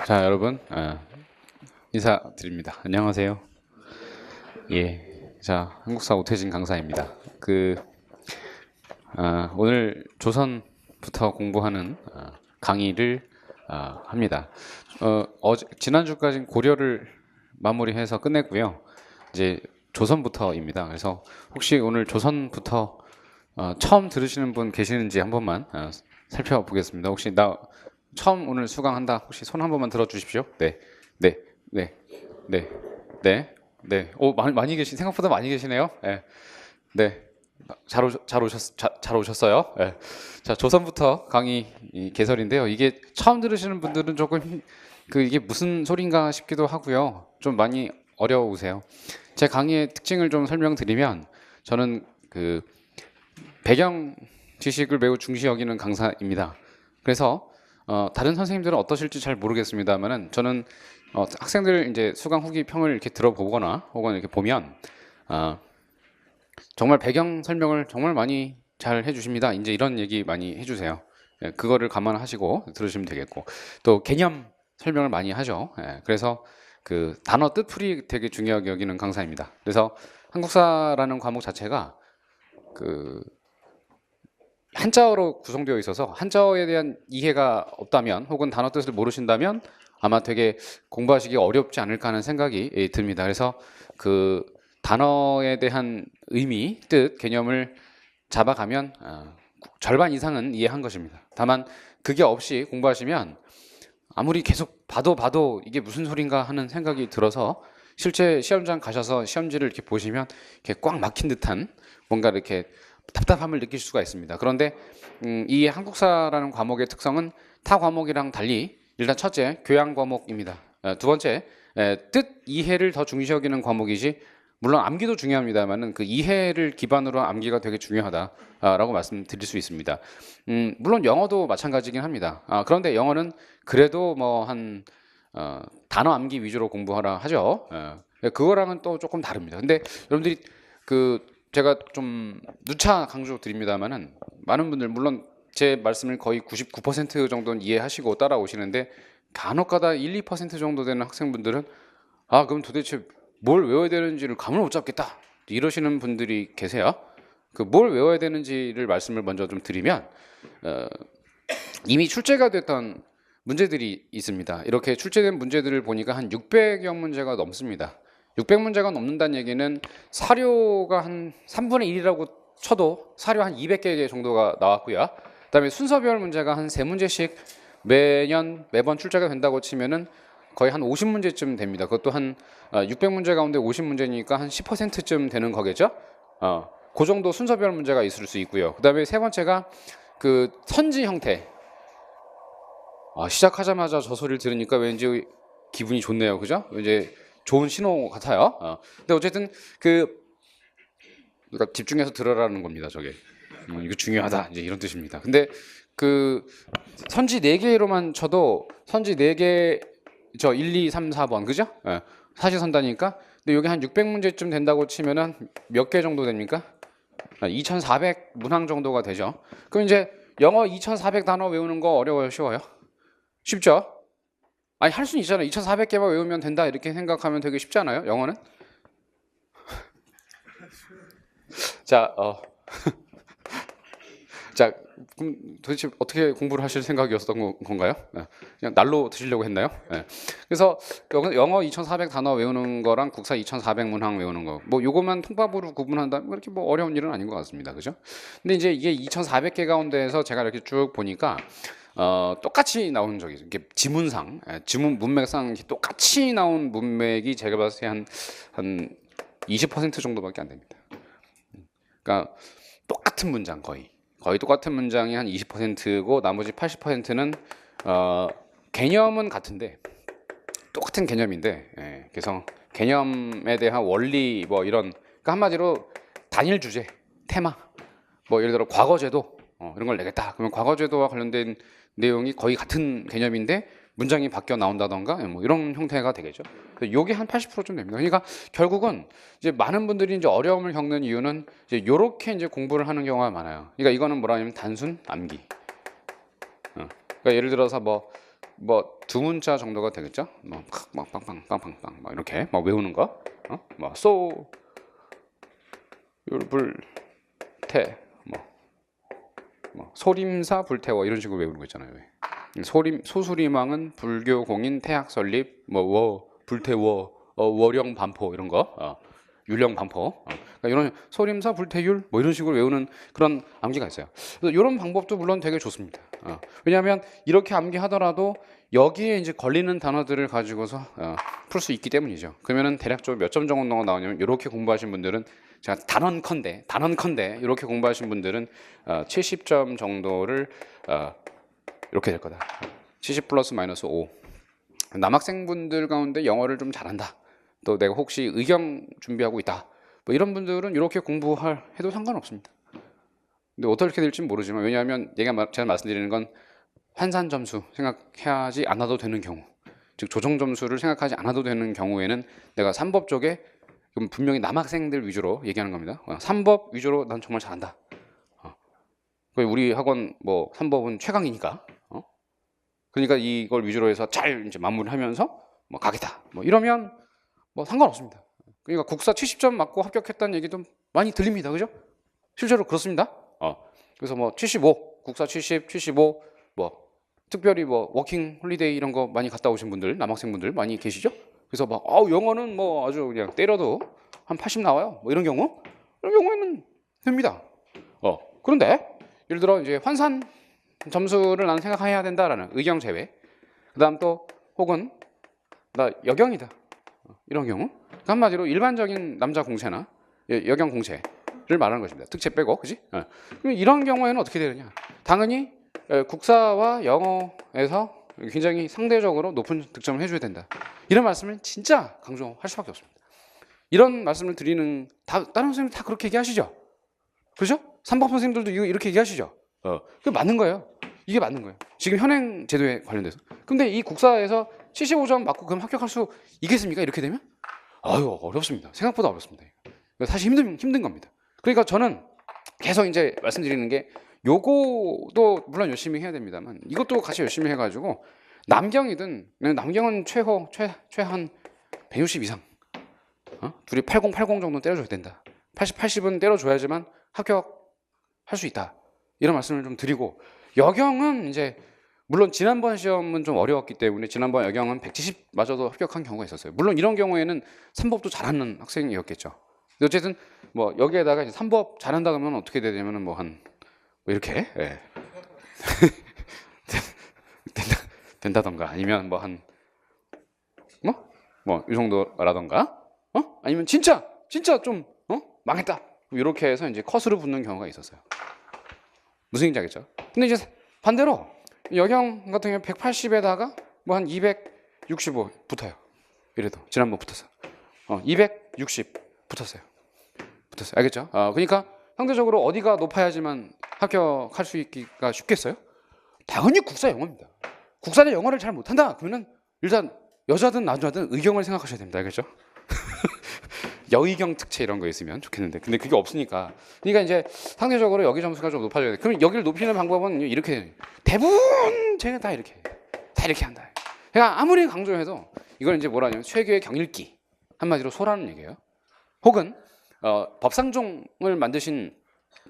자, 여러분, 인사드립니다. 안녕하세요. 예, 자, 한국사 오태진 강사입니다. 오늘 조선부터 공부하는 강의를 합니다. 지난주까지 고려를 마무리해서 끝냈고요. 이제 조선부터입니다. 그래서 혹시 오늘 조선부터 처음 들으시는 분 계시는지 한 번만 살펴보겠습니다. 혹시 처음 오늘 수강한다. 혹시 손 한 번만 들어주십시오. 네, 네, 네, 네, 네, 네. 많이 생각보다 많이 계시네요. 네, 네. 잘 오셨어요. 네. 자, 조선부터 강의 개설인데요. 이게 처음 들으시는 분들은 조금 이게 무슨 소린가 싶기도 하고요. 좀 많이 어려우세요. 제 강의의 특징을 좀 설명드리면 저는 배경 지식을 매우 중시 여기는 강사입니다. 그래서 다른 선생님들은 어떠실지 잘 모르겠습니다만은 저는 학생들 이제 수강 후기 평을 이렇게 들어보거나 혹은 이렇게 보면 정말 배경 설명을 정말 많이 잘 해주십니다. 이제 이런 얘기 많이 해주세요. 예, 그거를 감안하시고 들으시면 되겠고 또 개념 설명을 많이 하죠. 예, 그래서 단어 뜻풀이 되게 중요하게 여기는 강사입니다. 그래서 한국사라는 과목 자체가 한자어로 구성되어 있어서 한자어에 대한 이해가 없다면 혹은 단어 뜻을 모르신다면 아마 되게 공부하시기 어렵지 않을까 하는 생각이 듭니다. 그래서 단어에 대한 의미, 뜻, 개념을 잡아가면 절반 이상은 이해한 것입니다. 다만 그게 없이 공부하시면 아무리 계속 봐도 이게 무슨 소린가 하는 생각이 들어서 실제 시험장 가셔서 시험지를 이렇게 보시면 이렇게 꽉 막힌 듯한 뭔가 이렇게 답답함을 느낄 수가 있습니다. 그런데 이 한국사라는 과목의 특성은 타 과목이랑 달리 일단 첫째 교양 과목입니다. 두 번째 뜻 이해를 더 중시 여기는 과목이지 물론 암기도 중요합니다만은 그 이해를 기반으로 암기가 되게 중요하다라고 말씀드릴 수 있습니다. 물론 영어도 마찬가지긴 합니다. 그런데 영어는 그래도 뭐 단어 암기 위주로 공부하라 하죠. 그거랑은 또 조금 다릅니다. 근데 여러분들이 제가 좀 누차 강조 드립니다만은 많은 분들 물론 제 말씀을 거의 99% 정도는 이해하시고 따라오시는데 간혹가다 1, 2% 정도 되는 학생분들은 그럼 도대체 뭘 외워야 되는지를 감을 못 잡겠다 이러시는 분들이 계세요. 뭘 외워야 되는지를 말씀을 먼저 좀 드리면 이미 출제가 됐던 문제들이 있습니다. 이렇게 출제된 문제들을 보니까 한 600여 문제가 넘습니다. 600문제가 넘는다는 얘기는 사료가 한 3분의 1이라고 쳐도 사료 한 200개 정도가 나왔고요. 그다음에 순서별 문제가 한 3문제씩 매번 출제가 된다고 치면은 거의 한 50문제쯤 됩니다. 그것도 한 600문제 가운데 50문제니까 한 10%쯤 되는 거겠죠? 그 정도 순서별 문제가 있을 수 있고요. 그다음에 세 번째가 선지 형태. 시작하자마자 저 소리를 들으니까 왠지 기분이 좋네요. 그죠? 이제 좋은 신호 같아요. 근데 어쨌든 그러니까 집중해서 들어라는 겁니다. 저게 이거 중요하다 이제 이런 뜻입니다. 근데 선지 4개로만 쳐도 선지 4개 1, 2, 3, 4번 그죠? 사시선다니까. 근데 여기 한 600문제쯤 된다고 치면은 몇 개 정도 됩니까? 2400 문항 정도가 되죠. 그럼 이제 영어 2400 단어 외우는 거 어려워요, 쉬워요? 쉽죠? 할 수는 있잖아요. 2400개만 외우면 된다 이렇게 생각하면 되게 쉽지 않아요? 영어는? 자, 자, 그럼 도대체 어떻게 공부를 하실 생각이었던 건가요? 그냥 날로 드시려고 했나요? 그래서 영어 2400 단어 외우는 거랑 국사 2400 문항 외우는 거, 뭐 요것만 통밥으로 구분한다면 그렇게 뭐 어려운 일은 아닌 것 같습니다. 그죠? 근데 이제 이게 2400개 가운데에서 제가 이렇게 쭉 보니까 똑같이 나오는 적이 이게 지문상, 지문 문맥상 똑같이 나온 문맥이 제가 봤을 때 한 20% 정도밖에 안 됩니다. 그러니까 똑같은 문장 거의 똑같은 문장이 한 20%고 나머지 80%는 개념은 같은데 똑같은 개념인데 그래서 개념에 대한 원리 뭐 이런 그러니까 한마디로 단일 주제, 테마 뭐 예를 들어 과거제도 이런 걸 내겠다. 그러면 과거제도와 관련된 내용이 거의 같은 개념인데 문장이 바뀌어 나온다던가 뭐 이런 형태가 되겠죠. 요게 한 80%쯤 됩니다. 그러니까 결국은 이제 많은 분들이 이제 어려움을 겪는 이유는 이제 요렇게 이제 공부를 하는 경우가 많아요. 그러니까 이거는 뭐라 하냐면 단순 암기. 그러니까 예를 들어서 뭐 뭐 두 문자 정도가 되겠죠? 막 빵빵빵빵빵 막 이렇게 막 외우는 거, 소, 불태, 소림사 불태워 이런 식으로 외우는 거 있잖아요. 소수리망은 불교 공인 태학 설립, 불태워, 월영 반포 이런 거, 율령 반포, 그러니까 이런 소림사 불태율 뭐 이런 식으로 외우는 그런 암기가 있어요. 그래서 이런 방법도 물론 되게 좋습니다. 왜냐하면 이렇게 암기하더라도 여기에 이제 걸리는 단어들을 가지고서 풀 수 있기 때문이죠. 그러면은 대략적으로 몇 점 정도 나오냐면 이렇게 공부하신 분들은 제가 단언컨대 이렇게 공부하신 분들은 70점 정도를 이렇게 될 거다. 70 플러스 마이너스 5. 남학생분들 가운데 영어를 좀 잘한다. 또 내가 혹시 의경 준비하고 있다. 뭐 이런 분들은 이렇게 해도 상관없습니다. 근데 어떻게 될지 모르지만 왜냐하면 제가 말씀드리는 건 환산 점수 생각하지 않아도 되는 경우, 즉 조정 점수를 생각하지 않아도 되는 경우에는 내가 3법 쪽에 그럼 분명히 남학생들 위주로 얘기하는 겁니다. 3법 위주로 난 정말 잘한다. 우리 학원 뭐 3법은 최강이니까. 그러니까 이걸 위주로 해서 잘 이제 마무리하면서 뭐 가겠다. 뭐 이러면 뭐 상관없습니다. 그러니까 국사 70점 맞고 합격했다는 얘기도 많이 들립니다. 그죠? 실제로 그렇습니다. 그래서 뭐 75, 국사 70, 75, 뭐 특별히 뭐 워킹 홀리데이 이런 거 많이 갔다 오신 분들, 남학생분들 많이 계시죠? 그래서 막 영어는 뭐 아주 그냥 때려도 한 80 나와요. 뭐 이런 경우에는 됩니다. 그런데 예를 들어 이제 환산 점수를 나는 생각해야 된다라는 의경 제외. 그다음 또 혹은 나 여경이다. 이런 경우. 한마디로 일반적인 남자 공채나 여경 공채를 말하는 것입니다. 특채 빼고, 그지? 그럼 이런 경우에는 어떻게 되느냐? 당연히 국사와 영어에서 굉장히 상대적으로 높은 득점을 해줘야 된다. 이런 말씀을 진짜 강조할 수밖에 없습니다. 이런 말씀을 드리는 다른 선생님들 다 그렇게 얘기하시죠? 그렇죠? 3법 선생님들도 이렇게 얘기하시죠? 그게 맞는 거예요. 이게 맞는 거예요. 지금 현행 제도에 관련돼서. 근데 이 국사에서 75점 맞고 그럼 합격할 수 있겠습니까? 이렇게 되면? 어렵습니다. 생각보다 어렵습니다. 사실 힘든 겁니다. 그러니까 저는 계속 이제 말씀드리는 게 요거도 물론 열심히 해야 됩니다만 이것도 같이 열심히 해가지고 남경이든 남경은 최한 160 이상 둘이 80 정도는 때려줘야 된다. 80은 때려줘야지만 합격할 수 있다. 이런 말씀을 좀 드리고 여경은 이제 물론 지난번 시험은 좀 어려웠기 때문에 지난번 여경은 170 맞아도 합격한 경우가 있었어요. 물론 이런 경우에는 3법도 잘하는 학생이었겠죠. 근데 어쨌든 뭐 여기에다가 이제 3법 잘한다 그러면 어떻게 되냐면은 뭐 이렇게 된다던가 아니면 뭐 이 정도라던가 아니면 진짜 좀 망했다 이렇게 해서 이제 컷으로 붙는 경우가 있었어요. 무슨 얘기인지 알겠죠? 근데 이제 반대로 여경 같은 경우 180에다가 뭐 한 265 붙어요. 이래도 지난번 붙었어. 260 붙었어요. 알겠죠? 그러니까 상대적으로 어디가 높아야지만 합격할 수 있기가 쉽겠어요? 당연히 국사 영어입니다. 국사는 영어를 잘 못한다. 그러면 일단 여자든 남자든 의경을 생각하셔야 됩니다. 알겠죠? 여의경 특채 이런 거 있으면 좋겠는데 근데 그게 없으니까 그러니까 이제 상대적으로 여기 점수가 좀 높아져야 돼. 그럼 여기를 높이는 방법은 이렇게 대부분 제가 다 이렇게 한다. 그러니까 아무리 강조해도 이걸 이제 뭐라 하냐면 쇠교의 경읽기 한마디로 소라는 얘기예요. 혹은 법상종을 만드신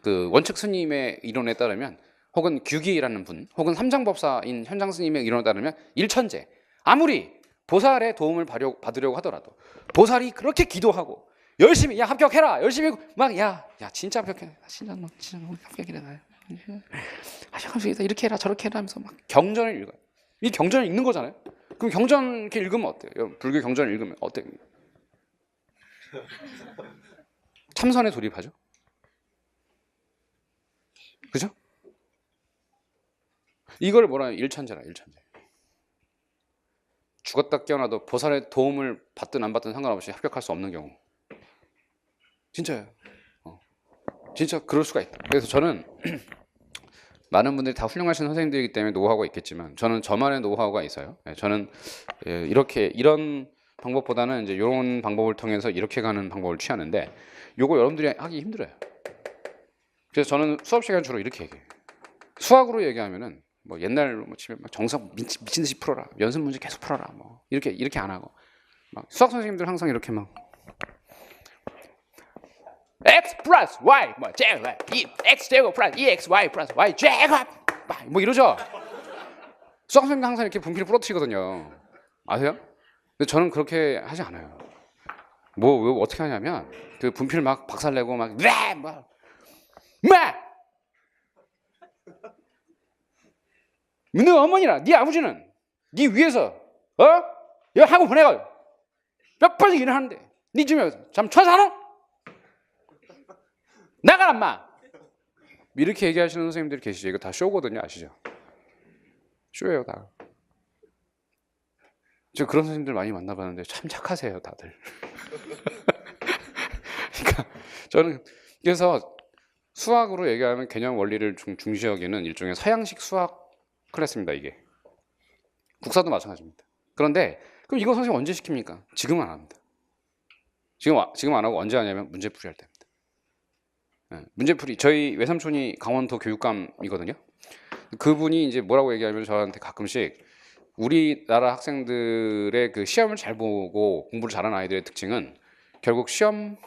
그 원측 스님의 이론에 따르면 혹은 규기라는 분 혹은 삼장법사인 현장 스님의 이론에 따르면 일천재 아무리 보살의 도움을 받으려고 하더라도 보살이 그렇게 기도하고 열심히 야 합격해라 열심히 막 야 진짜 합격해 진짜 합격이래 나 합격합시다 이렇게 해라 저렇게 해라 하면서 막 경전을 읽어요. 이 경전을 읽는 거잖아요. 그럼 경전 이렇게 읽으면 어때요? 불교 경전을 읽으면 어때요? 참선에 돌입하죠. 그죠? 이걸 뭐라 해요? 일천재라 일천재. 죽었다 깨어나도 보살의 도움을 받든 안 받든 상관없이 합격할 수 없는 경우. 진짜예요. 진짜 그럴 수가 있다. 그래서 저는 많은 분들이 다 훌륭하신 선생님들이기 때문에 노하우가 있겠지만 저는 저만의 노하우가 있어요. 저는 이런 방법보다는 이제 이런 방법을 통해서 이렇게 가는 방법을 취하는데 요거 여러분들이 하기 힘들어요. 그래서 저는 수업 시간 주로 이렇게 얘기해요. 수학으로 얘기하면은 뭐 옛날 뭐 집에 막 정석 미친 듯이 풀어라. 연습 문제 계속 풀어라. 뭐 이렇게 안 하고 막 수학 선생님들 항상 이렇게 막 x 플러스 y 뭐 제곱 x 제곱 플러스 2xy 플러스 y 제곱 뭐 이러죠. 수학 선생님들 항상 이렇게 분필을 부러뜨리거든요. 아세요? 근데 저는 그렇게 하지 않아요. 뭐 어떻게 하냐면 그 분필 막 박살내고 막 네 어머니랑 네 아버지는 네 위에서 여기 학원 보내가 몇 번씩 일을 하는데 네 집에 잠 천사노? 나가라 인마! 이렇게 얘기하시는 선생님들이 계시죠. 이거 다 쇼거든요. 아시죠? 쇼예요 다. 저 그런 선생님들 많이 만나봤는데 참 착하세요 다들. 그러니까 저는 그래서 수학으로 얘기하면 개념 원리를 중시 여기는 일종의 서양식 수학 클래스입니다. 이게 국사도 마찬가지입니다. 그런데 그럼 이거 선생님 언제 시킵니까? 지금은 안 합니다. 지금 안 하고 언제 하냐면 문제풀이 할 때입니다. 문제풀이 저희 외삼촌이 강원도 교육감이거든요. 그분이 이제 뭐라고 얘기하면 저한테 가끔씩 우리나라 학생들의 그 시험을 잘 보고 공부를 잘하는 아이들의 특징은 결국 시험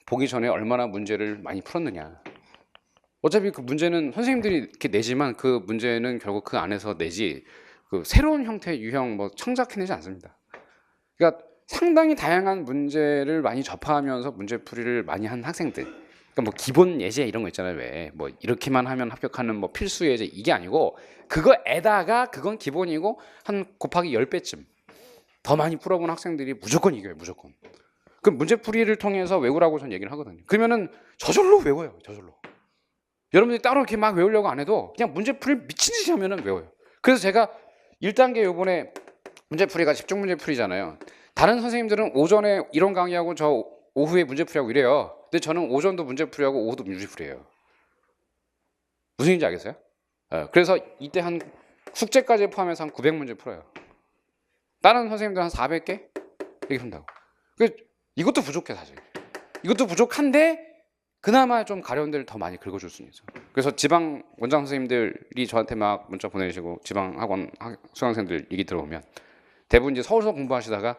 보기 전에 얼마나 문제를 많이 풀었느냐. 어차피 그 문제는 선생님들이 이렇게 내지만 그 문제는 결국 그 안에서 내지 그 새로운 형태의 유형 뭐 창작해내지 않습니다. 그러니까 상당히 다양한 문제를 많이 접하면서 문제풀이를 많이 한 학생들. 그러니까 뭐 기본 예제 이런 거 있잖아요. 왜 뭐 이렇게만 하면 합격하는 뭐 필수 예제 이게 아니고 그거에다가 그건 기본이고 한 곱하기 10배쯤 더 많이 풀어본 학생들이 무조건 이겨요. 무조건. 그 문제풀이를 통해서 외우라고 저는 얘기를 하거든요. 그러면은 저절로 외워요. 저절로. 여러분들이 따로 이렇게 막 외우려고 안 해도 그냥 문제풀이 미친 듯이 하면은 외워요. 그래서 제가 1단계 요번에 문제풀이가 집중 문제풀이잖아요. 다른 선생님들은 오전에 이론 강의하고 저 오후에 문제풀이하고 이래요. 근데 저는 오전도 문제풀이하고 오후도 문제풀이해요. 무슨 얘기인지 알겠어요? 그래서 이때 한 숙제까지 포함해서 한 900문제 풀어요. 다른 선생님들 한 400개? 이렇게 푼다고. 이것도 부족해 사실. 이것도 부족한데 그나마 좀 가려운 데를 더 많이 긁어줄 수는 있어. 그래서 지방 원장 선생님들이 저한테 막 문자 보내시고 지방 학원 수강생들 얘기 들어보면 대부분 이제 서울서 공부하시다가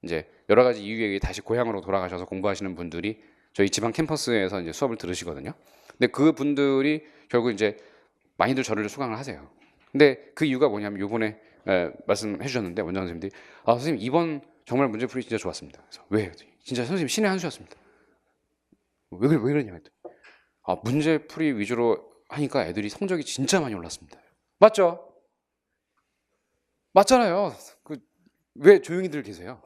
이제 여러 가지 이유에 다시 고향으로 돌아가셔서 공부하시는 분들이 저희 지방 캠퍼스에서 이제 수업을 들으시거든요. 근데 그 분들이 결국 이제 많이들 저를 수강을 하세요. 근데 그 이유가 뭐냐면 요번에 말씀해 주셨는데 원장 선생님들이 선생님 이번 정말 문제풀이 진짜 좋았습니다. 그래서 왜? 진짜 선생님 신의 한 수였습니다. 왜 그러냐 했더니 문제풀이 위주로 하니까 애들이 성적이 진짜 많이 올랐습니다. 맞죠? 맞잖아요. 왜 조용히들 계세요?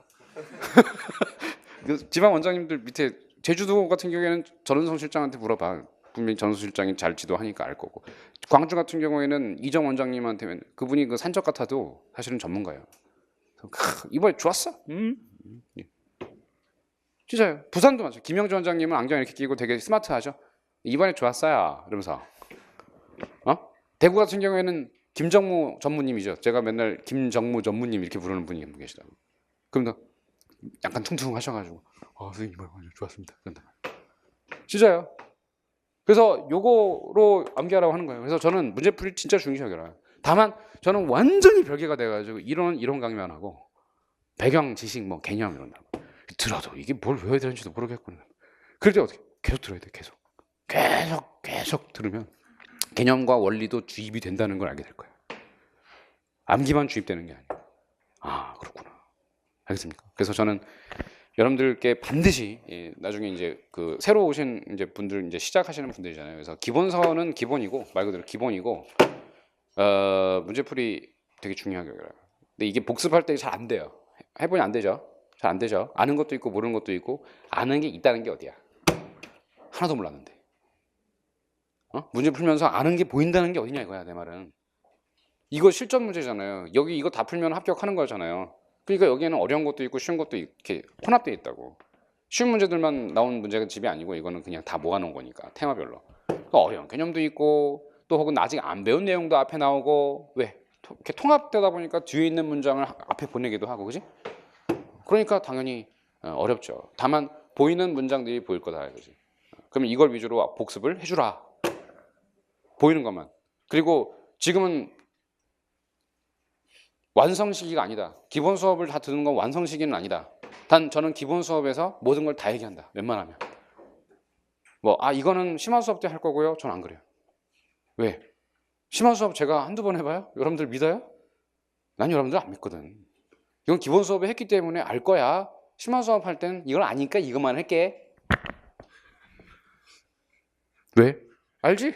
지방 원장님들 밑에 제주도 같은 경우에는 전은성 실장한테 물어봐. 분명히 전은성 실장이 잘 지도하니까 알 거고. 광주 같은 경우에는 이정 원장님한테 그분이 그 산적 같아도 사실은 전문가예요. 이번에 좋았어? 진짜요. 부산도 맞죠. 김영주 원장님은 안경 이렇게 끼고 되게 스마트하죠. 이번에 좋았어요. 이러면서. 대구 같은 경우에는 김정무 전무님이죠. 제가 맨날 김정무 전무님 이렇게 부르는 분이 계시다. 그럼 너 약간 퉁퉁하셔가지고 선생님 이번에 좋았습니다. 그런다. 진짜요. 그래서 요거로 암기하라고 하는 거예요. 그래서 저는 문제풀이 진짜 중시하더라고요. 다만 저는 완전히 별개가 돼가지고 이론 강의만 하고 배경 지식 뭐 개념 이런 거 들어도 이게 뭘 외워야 되는지도 모르겠구나. 그럴 때 어떻게 계속 들어야 돼. 계속 들으면 개념과 원리도 주입이 된다는 걸 알게 될 거예요. 암기만 주입되는 게 아니에요. 그렇구나. 알겠습니까? 그래서 저는 여러분들께 반드시 나중에 이제 그 새로 오신 이제 분들 이제 시작하시는 분들이잖아요. 그래서 기본서는 기본이고 말 그대로 기본이고 문제풀이 되게 중요하게 여겨요. 근데 이게 복습할 때 잘 안 돼요. 해보니 안 되죠. 잘 안 되죠. 아는 것도 있고 모르는 것도 있고 아는 게 있다는 게 어디야? 하나도 몰랐는데. 문제 풀면서 아는 게 보인다는 게 어디냐 이거야 내 말은. 이거 실전 문제잖아요. 여기 이거 다 풀면 합격하는 거잖아요. 그러니까 여기에는 어려운 것도 있고 쉬운 것도 이렇게 혼합되어 있다고. 쉬운 문제들만 나온 문제가 집이 아니고 이거는 그냥 다 모아놓은 거니까 테마별로. 그러니까 어려운 개념도 있고 또 혹은 아직 안 배운 내용도 앞에 나오고 왜? 이렇게 통합되다 보니까 뒤에 있는 문장을 앞에 보내기도 하고 그지? 그러니까 당연히 어렵죠. 다만 보이는 문장들이 보일 거다 이거지. 그러면 이걸 위주로 복습을 해주라. 보이는 것만. 그리고 지금은 완성 시기가 아니다. 기본 수업을 다 듣는 건 완성 시기는 아니다. 단 저는 기본 수업에서 모든 걸 다 얘기한다. 웬만하면. 이거는 심화 수업 때 할 거고요. 전 안 그래요. 왜? 심화 수업 제가 한두 번 해봐요? 여러분들 믿어요? 난 여러분들 안 믿거든. 이건 기본 수업에 했기 때문에 알 거야. 심화 수업 할 땐 이걸 아니까 이것만 할게. 왜? 알지?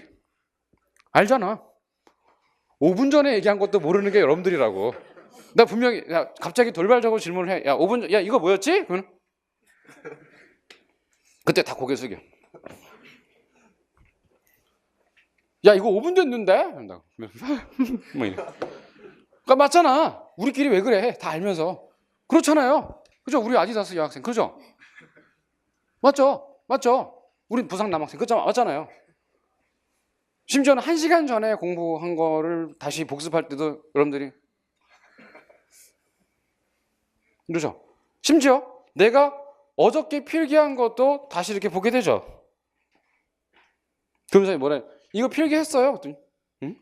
알잖아. 5분 전에 얘기한 것도 모르는 게 여러분들이라고. 나 분명히 갑자기 돌발적으로 질문을 해. 5분 전, 이거 뭐였지? 그러면 그때 다 고개 숙여. 이거 5분 됐는데? 뭐 이래. 그러니까 맞잖아. 우리끼리 왜 그래? 다 알면서. 그렇잖아요. 그죠? 우리 아디다스 여학생. 그죠? 맞죠? 맞죠? 우린 부상 남학생. 그죠? 맞잖아요. 심지어는 1시간 전에 공부한 거를 다시 복습할 때도 여러분들이 그렇죠? 심지어 내가 어저께 필기한 것도 다시 이렇게 보게 되죠. 그러면서 뭐래? 이거 필기했어요? 그랬더니 응?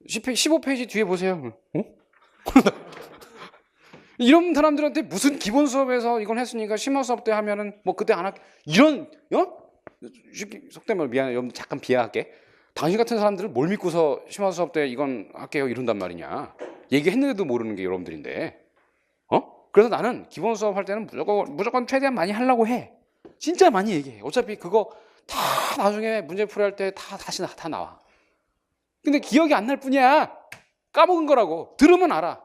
15페이지 뒤에 보세요. 이런 사람들한테 무슨 기본 수업에서 이건 했으니까 심화 수업 때 하면은 그때 안 할게. 이런 속된 말 미안해. 여러분 잠깐 비하할게. 당신 같은 사람들은 뭘 믿고서 심화 수업 때 이건 할게요 이런단 말이냐. 얘기했는데도 모르는 게 여러분들인데. 그래서 나는 기본 수업 할 때는 무조건 최대한 많이 하려고 해. 진짜 많이 얘기해. 어차피 그거 다 나중에 문제 풀이할 때 다시 다 나와. 근데 기억이 안 날 뿐이야. 까먹은 거라고. 들으면 알아.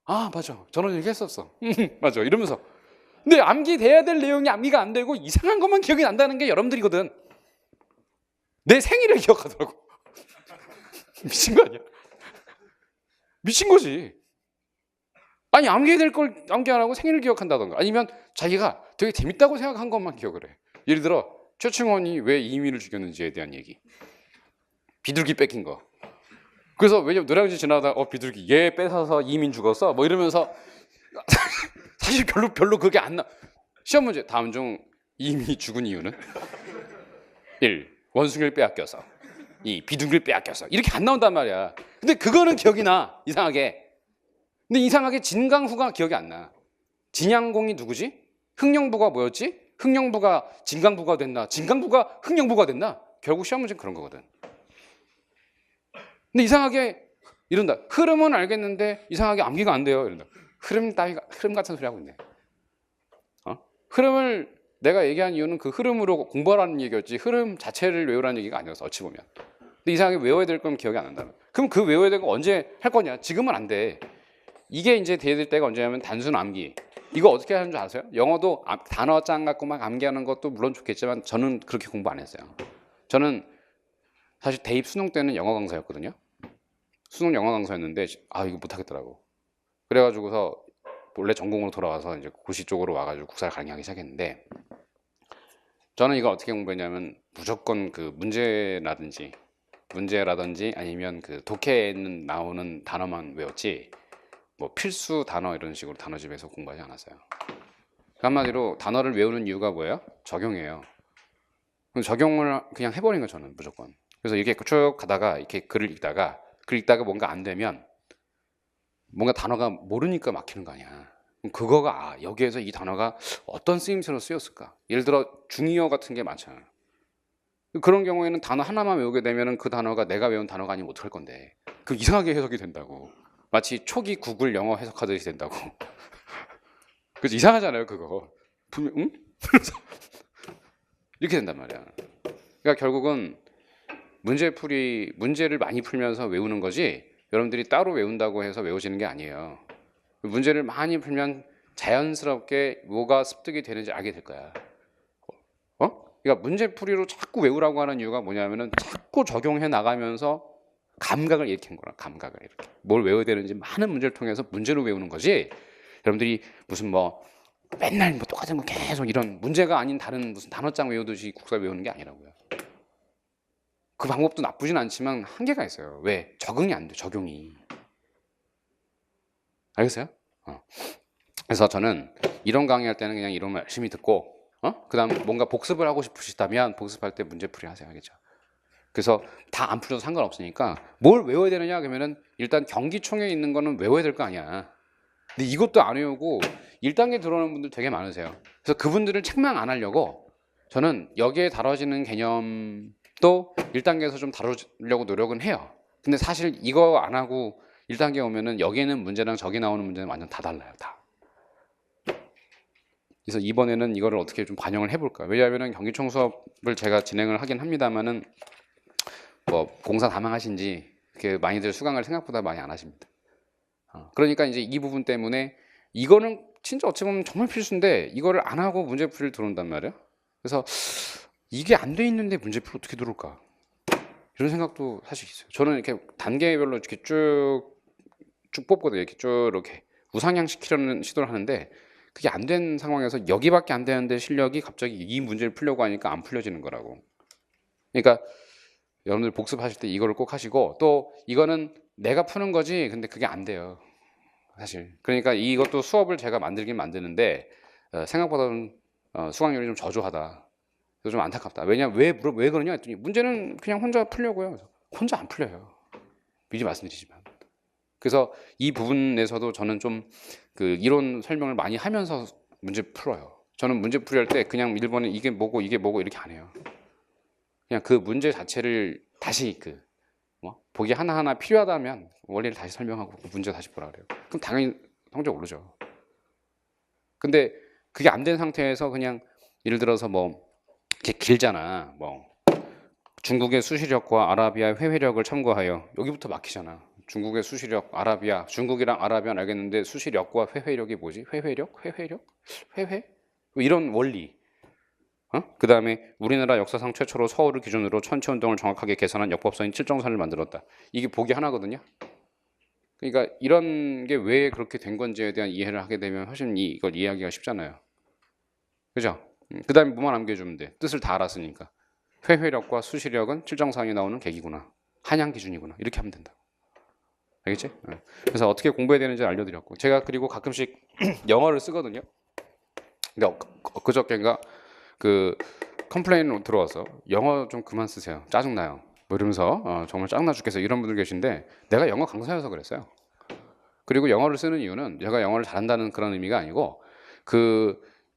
아 맞아. 저는 얘기했었어. 맞아. 이러면서. 근데 암기돼야 될 내용이 암기가 안 되고 이상한 것만 기억이 난다는 게 여러분들이거든. 내 생일을 기억하더라고. 미친 거 아니야? 미친 거지. 아니 암기해야 될 걸 암기 안 하고 생일을 기억한다던가 아니면 자기가 되게 재밌다고 생각한 것만 기억을 해. 예를 들어 최충원이 왜 이민을 죽였는지에 대한 얘기. 비둘기 뺏긴 거. 그래서 왜냐면 노량진 지나가다가 비둘기 얘 뺏어서 이민 죽었어 뭐 이러면서 사실 별로 그게 안 나. 시험 문제 다음 중 이민이 죽은 이유는 1. 원숭이를 빼앗겨서 2. 비둘기를 빼앗겨서 이렇게 안 나온단 말이야. 근데 그거는 기억이 나. 이상하게. 근데 이상하게 진강후가 기억이 안 나. 진양공이 누구지? 흥령부가 뭐였지? 흥령부가 진강부가 됐나? 진강부가 흥령부가 됐나? 결국 시험 문제는 그런 거거든. 근데 이상하게 이런다. 흐름은 알겠는데 이상하게 암기가 안 돼요. 이런다. 흐름 같은 소리 하고 있네. 흐름을 내가 얘기한 이유는 그 흐름으로 공부하라는 얘기였지 흐름 자체를 외우라는 얘기가 아니었어. 어찌 보면. 근데 이상하게 외워야 될 건 기억이 안 난다. 그럼 그 외워야 될 거 언제 할 거냐? 지금은 안 돼. 이게 이제 돼야 될 때가 언제냐면 단순 암기. 이거 어떻게 하는 줄 아세요? 영어도 단어장 갖고 막 암기하는 것도 물론 좋겠지만 저는 그렇게 공부 안 했어요. 저는 사실 대입 수능 때는 영어 강사였거든요. 수능 영어 강사였는데 이거 못하겠더라고. 그래가지고서 원래 전공으로 돌아와서 이제 고시 쪽으로 와가지고 국사를 강의하기 시작했는데 저는 이거 어떻게 공부했냐면 무조건 그 문제라든지 아니면 그 독해에 나오는 단어만 외웠지 필수 단어 이런 식으로 단어집에서 공부하지 않았어요. 한마디로 단어를 외우는 이유가 뭐예요? 적용이에요. 적용을 그냥 해버린 거 저는 무조건. 그래서 이렇게 쭉 가다가 이렇게 글을 읽다가 뭔가 안 되면 뭔가 단어가 모르니까 막히는 거 아니야. 그럼 그거가 여기에서 이 단어가 어떤 쓰임새로 쓰였을까? 예를 들어 중의어 같은 게 많잖아요. 그런 경우에는 단어 하나만 외우게 되면 그 단어가 내가 외운 단어가 아니면 어떡할 건데 그 이상하게 해석이 된다고. 마치 초기 구글 영어 해석하듯이 된다고. 그래서 이상하잖아요 그거. 분명 응? 이렇게 된단 말이야. 그러니까 결국은 문제를 많이 풀면서 외우는 거지 여러분들이 따로 외운다고 해서 외워지는 게 아니에요. 문제를 많이 풀면 자연스럽게 뭐가 습득이 되는지 알게 될 거야. 그러니까 문제풀이로 자꾸 외우라고 하는 이유가 뭐냐면은 자꾸 적용해 나가면서 감각을 일으키는 거라. 감각을 이렇게 뭘 외워야 되는지 많은 문제를 통해서 문제로 외우는 거지. 여러분들이 무슨 맨날 똑같은 거 계속 이런 문제가 아닌 다른 무슨 단어장 외우듯이 국사 외우는 게 아니라고요. 그 방법도 나쁘진 않지만 한계가 있어요. 왜? 적응이 안 돼. 적용이. 알겠어요? 그래서 저는 이런 강의할 때는 그냥 이론을 열심히 듣고 그 다음 뭔가 복습을 하고 싶으시다면 복습할 때 문제풀이 하세요. 알겠죠? 그래서 다 안 풀려도 상관없으니까 뭘 외워야 되느냐 그러면은 일단 경기총에 있는 거는 외워야 될 거 아니야. 근데 이것도 안 외우고 1단계 들어오는 분들 되게 많으세요. 그래서 그분들을 책망 안 하려고 저는 여기에 다뤄지는 개념도 1단계에서 좀 다루려고 노력은 해요. 근데 사실 이거 안 하고 1단계 오면은 여기에는 문제랑 저기 나오는 문제는 완전 다 달라요. 다. 그래서 이번에는 이거를 어떻게 좀 반영을 해볼까. 왜냐하면 경기총 수업을 제가 진행을 하긴 합니다만은 뭐 공사 다 망하신지 이렇게 많이들 수강을 생각보다 많이 안 하십니다. 그러니까 이제 이 부분 때문에 이거는 진짜 어찌 보면 정말 필수인데 이거를 안 하고 문제풀이를 들어온단 말이야. 그래서 이게 안 돼 있는데 문제풀이 어떻게 들어올까 이런 생각도 사실 있어요. 저는 이렇게 단계별로 이렇게 쭉 뽑거든요. 이렇게 쭉 이렇게 우상향 시키려는 시도를 하는데 그게 안 된 상황에서 여기밖에 안 되는데 실력이 갑자기 이 문제를 풀려고 하니까 안 풀려지는 거라고. 그러니까 여러분들 복습하실 때 이거를 꼭 하시고 또 이거는 내가 푸는 거지 근데 그게 안 돼요. 사실. 그러니까 이것도 수업을 제가 만들긴 만드는데 생각보다는 수강률이 좀 저조하다. 그래서 좀 안타깝다. 왜냐면 왜 그러냐 했더니 문제는 그냥 혼자 풀려고요. 혼자 안 풀려요. 미리 말씀드리지만. 그래서 이 부분에서도 저는 좀 그 이론 설명을 많이 하면서 문제 풀어요. 저는 문제 풀이할 때 그냥 1번에 이게 뭐고 이렇게 안 해요. 그냥 그 문제 자체를 다시 보기 하나하나 필요하다면 원리를 다시 설명하고 그 문제 다시 보라 그래요. 그럼 당연히 성적 오르죠. 근데 그게 안 된 상태에서 그냥 예를 들어서 뭐 이렇게 길잖아. 뭐 중국의 수시력과 아라비아의 회회력을 참고하여 여기부터 막히잖아. 중국의 수시력, 아라비아, 중국이랑 아라비아는 알겠는데 수시력과 회회력이 뭐지? 회회력? 회회? 이런 원리. 그 다음에 우리나라 역사상 최초로 서울을 기준으로 천체운동을 정확하게 계산한 역법서인 칠정선을 만들었다. 이게 보기 하나거든요. 그러니까 이런 게 왜 그렇게 된 건지에 대한 이해를 하게 되면 훨씬 이걸 이해하기가 쉽잖아요. 그죠? 그 다음에 뭐만 남겨주면 돼. 뜻을 다 알았으니까. 회회력과 수시력은 칠정상에 나오는 계기구나. 한양 기준이구나. 이렇게 하면 된다. 알겠지? 그래서 어떻게 공부해야 되는지 알려드렸고 제가 그리고 가끔씩 영어를 쓰거든요. 근데 그저께인가 그 컴플레인 들어와서 영어 좀 그만 쓰세요. 짜증나요. 뭐 이러면서 정말 짜증나 죽겠어 이런 분들 계신데 내가 영어 강사여서 그랬어요. 그리고 영어를 쓰는 이유는 제가 영어를 잘한다는 그런 의미가 아니고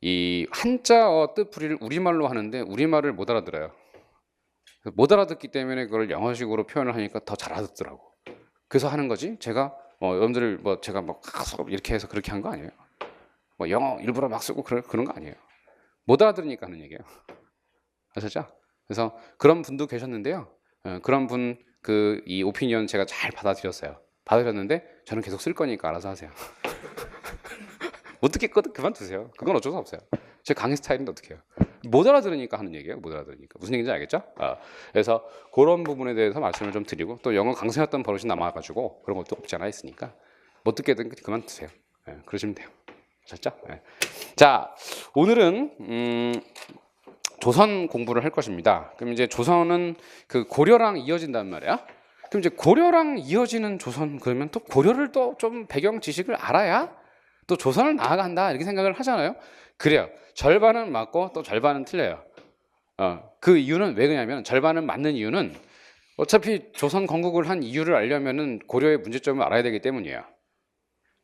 이 한자어 뜻풀이를 우리말로 하는데 우리말을 못 알아들어요. 못 알아듣기 때문에 그걸 영어식으로 표현을 하니까 더 잘 알아듣더라고. 그래서 하는 거지. 제가 여러분들 제가 수업 이렇게 해서 그렇게 한 거 아니에요. 영어 일부러 막 쓰고 그런 거 아니에요. 못 알아들으니까 하는 얘기예요. 아셨죠? 그래서 그런 분도 계셨는데요. 그런 분 이 오피니언 제가 잘 받아들였어요. 받아들였는데 저는 계속 쓸 거니까 알아서 하세요. 못 듣겠거든 그만두세요. 그건 어쩔 수 없어요. 제 강의 스타일인데 어떻게 해요? 못 알아들으니까 하는 얘기예요. 못 알아들으니까. 무슨 얘기인지 알겠죠? 그래서 그런 부분에 대해서 말씀을 좀 드리고 또 영어 강사였던 버릇이 남아가지고 그런 것도 없지 않아 있으니까 못 듣게든 그만두세요. 그러시면 돼요. 아셨죠? 자, 오늘은 조선 공부를 할 것입니다. 그럼 이제 조선은 그 고려랑 이어진단 말이야. 그럼 이제 고려랑 이어지는 조선 그러면 또 고려를 또 좀 배경 지식을 알아야 또 조선을 나아간다 이렇게 생각을 하잖아요. 그래요. 절반은 맞고 또 절반은 틀려요. 그 이유는 왜 그러냐면 절반은 맞는 이유는 어차피 조선 건국을 한 이유를 알려면은 고려의 문제점을 알아야 되기 때문이에요.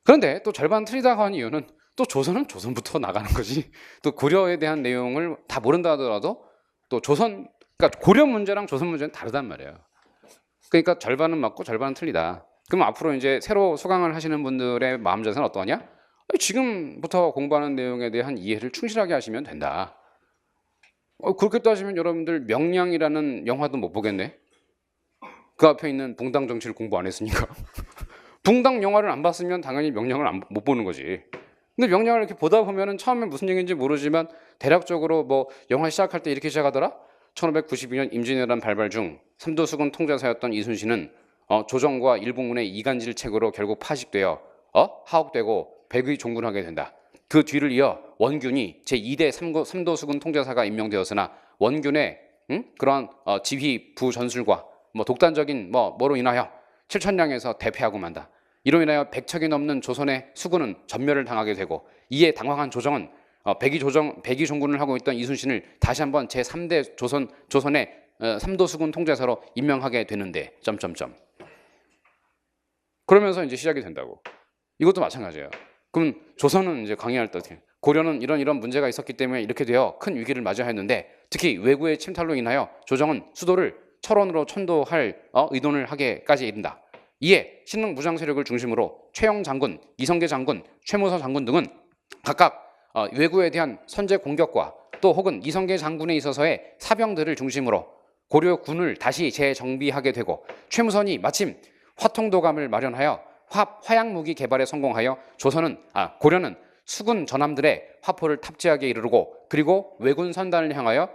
그런데 또 절반 틀리다고 하는 이유는 또 조선은 조선부터 나가는 거지. 또 고려에 대한 내용을 다 모른다 하더라도 또 그러니까 고려 문제랑 조선 문제는 다르단 말이에요. 그러니까 절반은 맞고 절반은 틀리다. 그럼 앞으로 이제 새로 수강을 하시는 분들의 마음 자세는 어떠하냐? 지금부터 공부하는 내용에 대한 이해를 충실하게 하시면 된다. 그렇게 따지면 여러분들 명량이라는 영화도 못 보겠네. 그 앞에 있는 붕당 정치를 공부 안 했으니까. 붕당 영화를 안 봤으면 당연히 명량을 못 보는 거지. 근데 명량을 이렇게 보다 보면은 처음에 무슨 얘기인지 모르지만 대략적으로 영화 시작할 때 이렇게 시작하더라. 1592년 임진왜란 발발 중 삼도수군 통제사였던 이순신은 조정과 일본군의 이간질책으로 결국 파직되어 하옥되고 백의 종군하게 된다. 그 뒤를 이어 원균이 제2대 삼도수군 통제사가 임명되었으나 원균의 그러한 지휘 부전술과 독단적인 뭐로 인하여 칠천량에서 대패하고 만다. 이로 인하여 100척이 넘는 조선의 수군은 전멸을 당하게 되고 이에 당황한 조정은 백의 종군을 하고 있던 이순신을 다시 한번 제3대 조선의 삼도수군 통제사로 임명하게 되는데 점점점. 그러면서 이제 시작이 된다고. 이것도 마찬가지예요. 그럼 조선은 이제 강의할 때 어떻게? 고려는 이런 문제가 있었기 때문에 이렇게 되어 큰 위기를 맞이해야 했는데 특히 외구의 침탈로 인하여 조정은 수도를 철원으로 천도할 의논을 하게까지 이른다. 이에 신릉 무장 세력을 중심으로 최영 장군, 이성계 장군, 최무서 장군 등은 각각 외구에 대한 선제 공격과 또 혹은 이성계 장군에 있어서의 사병들을 중심으로 고려군을 다시 재정비하게 되고 최무선이 마침 화통도감을 마련하여 화약무기 개발에 성공하여 고려는 수군 전함들의 화포를 탑재하게 이르고 그리고 왜군 선단을 향하여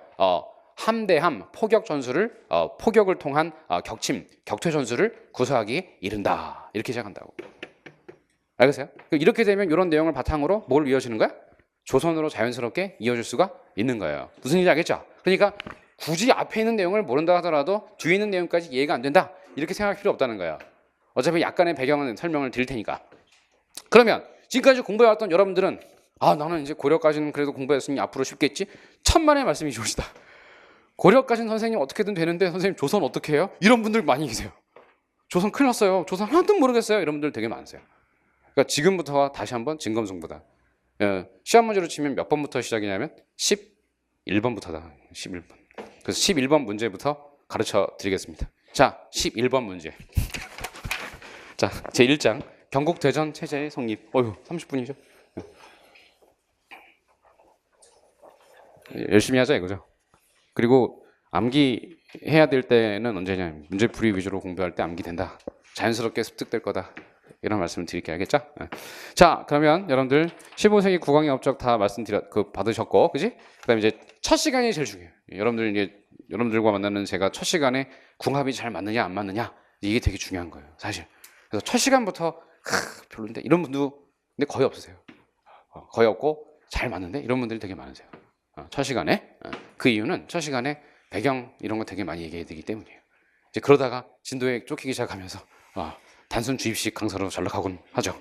함대함 포격 전술을 포격을 통한 격퇴 전술을 구사하기 이른다. 이렇게 시작한다고. 알겠어요? 이렇게 되면 이런 내용을 바탕으로 뭘 이어지는 거야? 조선으로 자연스럽게 이어질 수가 있는 거예요. 무슨 얘기인지 알겠죠? 그러니까 굳이 앞에 있는 내용을 모른다 하더라도 뒤에 있는 내용까지 이해가 안 된다. 이렇게 생각할 필요 없다는 거예요. 어차피 약간의 배경은 설명을 드릴 테니까. 그러면 지금까지 공부해왔던 여러분들은 나는 이제 고려까지는 그래도 공부했으니 앞으로 쉽겠지? 천만의 말씀이 좋으시다. 고려까지는 선생님 어떻게든 되는데 선생님 조선 어떻게 해요? 이런 분들 많이 계세요. 조선 큰일 났어요. 조선 하나도 모르겠어요. 이런 분들 되게 많으세요. 그러니까 지금부터 다시 한번 진검승부다. 시험 문제로 치면 몇 번부터 시작이냐면 11번부터다. 11번. 그래서 11번 문제부터 가르쳐 드리겠습니다. 자, 11번 문제. 자, 제1장 경국대전 체제의 성립. 30분이죠. 열심히 하자 이거죠. 그리고 암기 해야 될 때는 언제냐? 문제풀이 위주로 공부할 때 암기 된다. 자연스럽게 습득될 거다. 이런 말씀을 드릴게요. 알겠죠? 자, 그러면 여러분들 15세기 국왕의 업적 다 받으셨고, 그지? 그다음에 이제 첫 시간이 제일 중요해요. 여러분들과 만나는 제가 첫 시간에 궁합이 잘 맞느냐 안 맞느냐 이게 되게 중요한 거예요, 사실. 그래서 첫 시간부터 별론데 이런 분도 근데 거의 없으세요. 거의 없고 잘 맞는데 이런 분들이 되게 많으세요. 첫 시간에 그 이유는 첫 시간에 배경 이런 거 되게 많이 얘기해 드리기 때문이에요. 이제 그러다가 진도에 쫓기기 시작하면서 단순 주입식 강사로 전락하곤 하죠.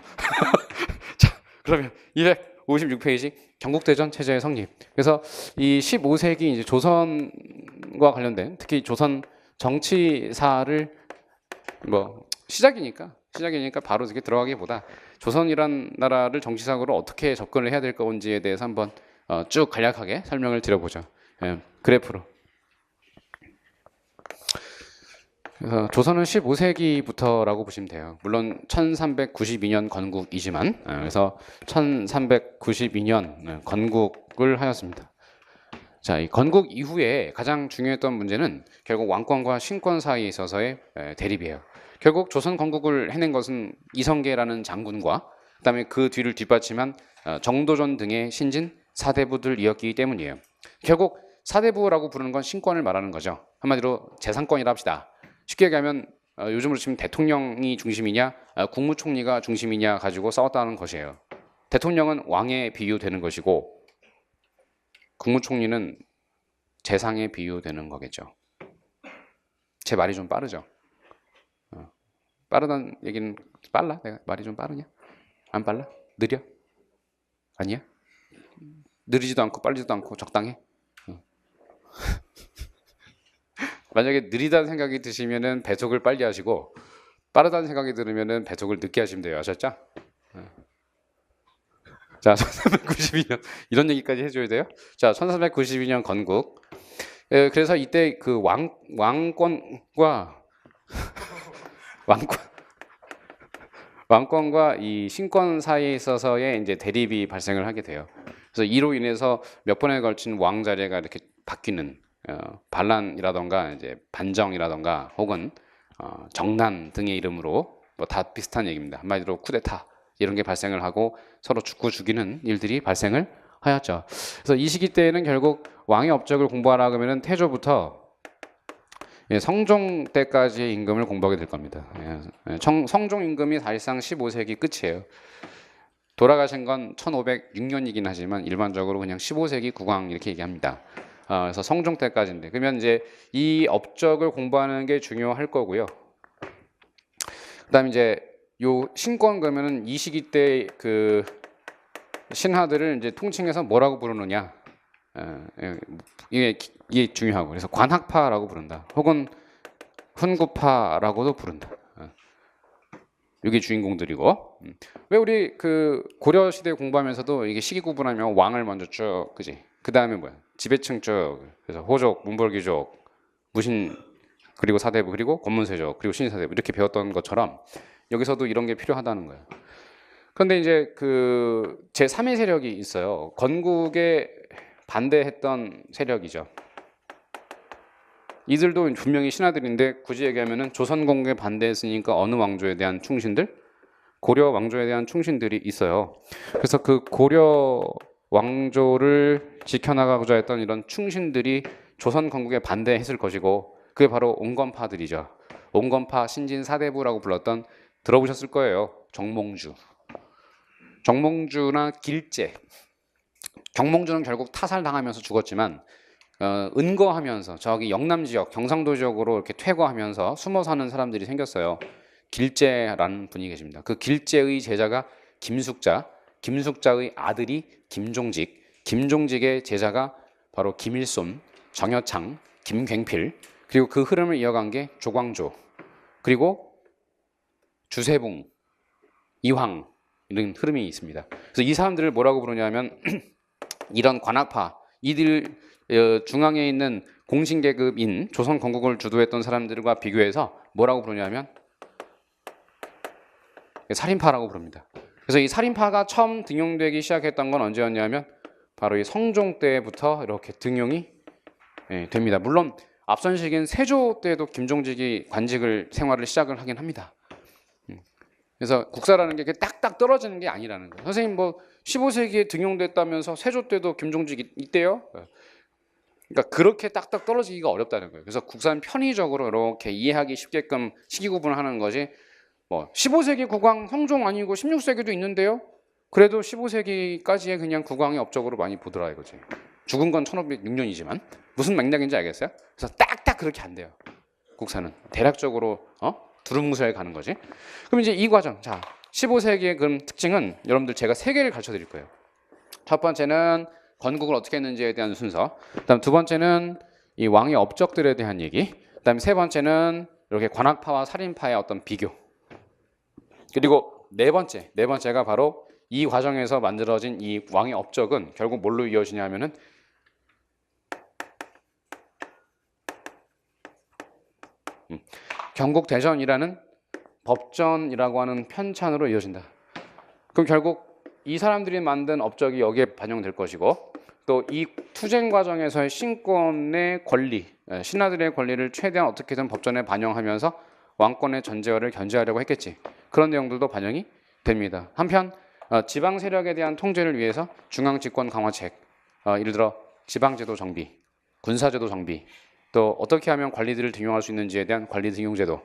자, 그러면 256페이지 경국대전 체제의 성립. 그래서 이 15세기 이제 조선과 관련된 특히 조선 정치사를 시작이니까 바로 이렇게 들어가기보다 조선이란 나라를 정치상으로 어떻게 접근을 해야 될 건지에 대해서 한번 쭉 간략하게 설명을 드려보죠. 그래프로. 그래서 조선은 15세기부터라고 보시면 돼요. 물론 1392년 건국이지만 그래서 1392년 건국을 하였습니다. 자, 이 건국 이후에 가장 중요했던 문제는 결국 왕권과 신권 사이에 있어서의 대립이에요. 결국 조선 건국을 해낸 것은 이성계라는 장군과 그다음에 그 뒤를 뒷받침한 정도전 등의 신진 사대부들이었기 때문이에요. 결국 사대부라고 부르는 건 신권을 말하는 거죠. 한마디로 재상권이라 합시다. 쉽게 얘기하면 요즘으로 치면 대통령이 중심이냐 국무총리가 중심이냐 가지고 싸웠다는 것이에요. 대통령은 왕에 비유되는 것이고 국무총리는 재상에 비유되는 거겠죠. 제 말이 좀 빠르죠? 빠르다는 얘기는 빨라? 내가 말이 좀 빠르냐? 안 빨라? 느려? 아니야? 느리지도 않고 빨리지도 않고 적당해? 만약에 느리다는 생각이 드시면은 배속을 빨리 하시고 빠르다는 생각이 들으면은 배속을 늦게 하시면 돼요. 아셨죠? 자, 1392년 이런 얘기까지 해줘야 돼요. 자, 1392년 건국. 그래서 이때 그 왕권과 이 신권 사이에 있어서의 이제 대립이 발생을 하게 돼요. 그래서 이로 인해서 몇 번에 걸친 왕 자리가 이렇게 바뀌는 반란이라던가 이제 반정이라던가 혹은 정난 등의 이름으로 다 비슷한 얘기입니다. 한마디로 쿠데타 이런 게 발생을 하고 서로 죽고 죽이는 일들이 발생을 하였죠. 그래서 이 시기 때에는 결국 왕의 업적을 공부하라 그러면은 태조부터 성종 때까지의 임금을 공부하게 될 겁니다. 성종 임금이 사실상 15세기 끝이에요. 돌아가신 건 1506년이긴 하지만 일반적으로 그냥 15세기 국왕 이렇게 얘기합니다. 그래서 성종 때까지인데 그러면 이제 이 업적을 공부하는 게 중요할 거고요. 그다음에 이제 요 신권 그러면은 이 시기 때 그 신하들을 이제 통칭해서 뭐라고 부르느냐? 이게 중요하고 그래서 관학파라고 부른다. 혹은 훈구파라고도 부른다. 이게 주인공들이고 왜 우리 그 고려 시대 공부하면서도 이게 시기 구분하면 왕을 먼저 쭉 그지. 그 다음에 뭐야 지배층 쭉 그래서 호족, 문벌귀족, 무신 그리고 사대부 그리고 권문세족 그리고 신사대부 이렇게 배웠던 것처럼 여기서도 이런 게 필요하다는 거예요. 그런데 이제 그 제3의 세력이 있어요. 건국에 반대했던 세력이죠. 이들도 분명히 신하들인데 굳이 얘기하면은 조선 건국에 반대했으니까 어느 왕조에 대한 충신들? 고려 왕조에 대한 충신들이 있어요. 그래서 그 고려 왕조를 지켜나가고자 했던 이런 충신들이 조선 건국에 반대했을 것이고 그게 바로 옹건파들이죠. 옹건파 신진사대부라고 불렀던 들어보셨을 거예요. 정몽주. 정몽주나 길제. 정몽주는 결국 타살당하면서 죽었지만 은거하면서 저기 영남 지역, 경상도 지역으로 이렇게 퇴거하면서 숨어 사는 사람들이 생겼어요. 길제라는 분이 계십니다. 그 길제의 제자가 김숙자, 김숙자의 아들이 김종직, 김종직의 제자가 바로 김일손, 정여창, 김굉필, 그리고 그 흐름을 이어간 게 조광조, 그리고 주세붕, 이황 이런 흐름이 있습니다. 그래서 이 사람들을 뭐라고 부르냐면 이런 관학파, 이들 중앙에 있는 공신계급인 조선 건국을 주도했던 사람들과 비교해서 뭐라고 부르냐면 살인파라고 부릅니다. 그래서 이 살인파가 처음 등용되기 시작했던 건 언제였냐면 바로 이 성종 때부터 이렇게 등용이 됩니다. 물론 앞선 시기인 세조 때도 김종직이 관직을 생활을 시작을 하긴 합니다. 그래서 국사라는 게 딱딱 떨어지는 게 아니라는 거예요. 선생님 뭐 15세기에 등용됐다면서 세조 때도 김종직이 있대요? 그러니까 그렇게 딱딱 떨어지기가 어렵다는 거예요. 그래서 국사는 편의적으로 이렇게 이해하기 쉽게끔 시기 구분하는 것이 뭐 15세기 국왕 성종 아니고 16세기도 있는데요. 그래도 15세기까지의 그냥 국왕의 업적으로 많이 보더라 이거지. 죽은 건 1506년이지만 무슨 맥락인지 알겠어요? 그래서 딱딱 그렇게 안 돼요. 국사는 대략적으로 두루뭉술하게 가는 거지. 그럼 이제 이 과정, 자 15세기의 그럼 특징은 여러분들 제가 세 개를 가르쳐 드릴 거예요. 첫 번째는 건국을 어떻게 했는지에 대한 순서. 그다음 두 번째는 이 왕의 업적들에 대한 얘기. 그다음 세 번째는 이렇게 관학파와 살인파의 어떤 비교. 그리고 네 번째가 바로 이 과정에서 만들어진 이 왕의 업적은 결국 뭘로 이어지냐면은 경국대전이라는 법전이라고 하는 편찬으로 이어진다. 그럼 결국 이 사람들이 만든 업적이 여기에 반영될 것이고 또 이 투쟁 과정에서의 신권의 권리, 신하들의 권리를 최대한 어떻게든 법전에 반영하면서 왕권의 전제화를 견제하려고 했겠지. 그런 내용들도 반영이 됩니다. 한편 지방 세력에 대한 통제를 위해서 중앙 집권 강화책, 예를 들어 지방제도 정비, 군사제도 정비, 또 어떻게 하면 관리들을 등용할 수 있는지에 대한 관리 등용제도,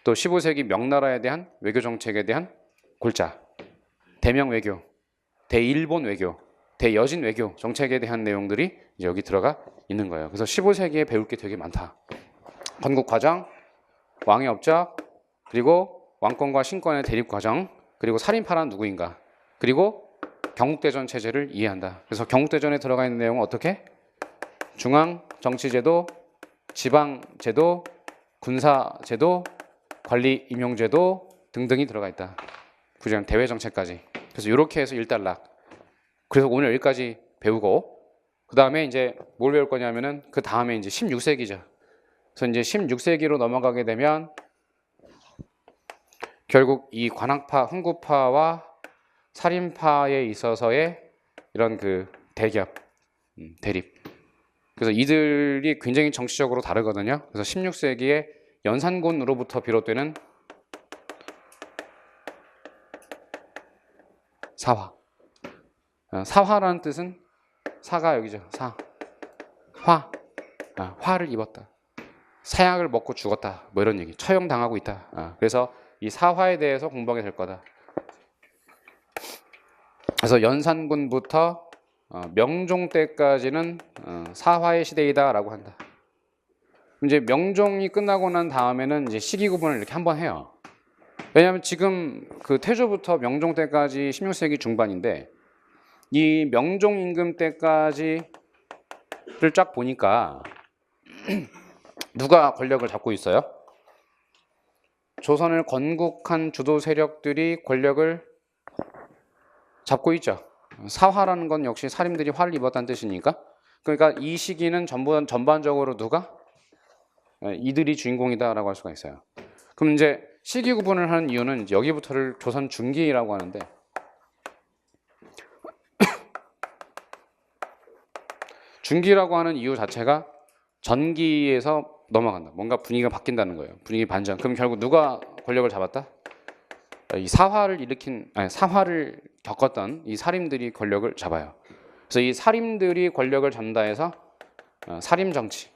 또 15세기 명나라에 대한 외교 정책에 대한 골자, 대명 외교, 대일본 외교, 대여진 외교 정책에 대한 내용들이 이제 여기 들어가 있는 거예요. 그래서 15세기에 배울 게 되게 많다. 건국 과정, 왕의 업적, 그리고 왕권과 신권의 대립 과정, 그리고 살인파란 누구인가, 그리고 경국대전 체제를 이해한다. 그래서 경국대전에 들어가 있는 내용은 어떻게? 중앙 정치제도, 지방제도, 군사제도, 관리 임용제도 등등이 들어가 있다. 부장 대외 정책까지. 그래서 이렇게 해서 일단락. 그래서 오늘 여기까지 배우고 그 다음에 이제 뭘 배울 거냐면은 그 다음에 이제 16세기죠. 그래서 이제 16세기로 넘어가게 되면 결국 이 관학파, 훈구파와 살인파에 있어서의 이런 그 대결, 대립. 그래서 이들이 굉장히 정치적으로 다르거든요. 그래서 16세기에 연산군으로부터 비롯되는 사화. 사화라는 뜻은 사가 여기죠. 사. 화. 화를 입었다. 사약을 먹고 죽었다. 뭐 이런 얘기. 처형당하고 있다. 그래서 이 사화에 대해서 공부하게 될 거다. 그래서 연산군부터 명종 때까지는 사화의 시대이다라고 한다. 이제 명종이 끝나고 난 다음에는 이제 시기 구분을 이렇게 한번 해요. 왜냐하면 지금 그 태조부터 명종 때까지 16세기 중반인데 이 명종 임금 때까지 쫙 보니까 누가 권력을 잡고 있어요? 조선을 건국한 주도 세력들이 권력을 잡고 있죠. 사화라는 건 역시 살인들이 화를 입었다는 뜻이니까. 그러니까 이 시기는 전반적으로 누가? 이들이 주인공이다라고 할 수가 있어요. 그럼 이제 시기 구분을 하는 이유는 여기부터를 조선 중기라고 하는데, 중기라고 하는 이유 자체가 전기에서 넘어간다. 뭔가 분위기가 바뀐다는 거예요. 분위기 반전. 그럼 결국 누가 권력을 잡았다? 이 사화를 겪었던 이 살인들이 권력을 잡아요. 그래서 이 살인들이 권력을 잡는다 해서 살인 정치라고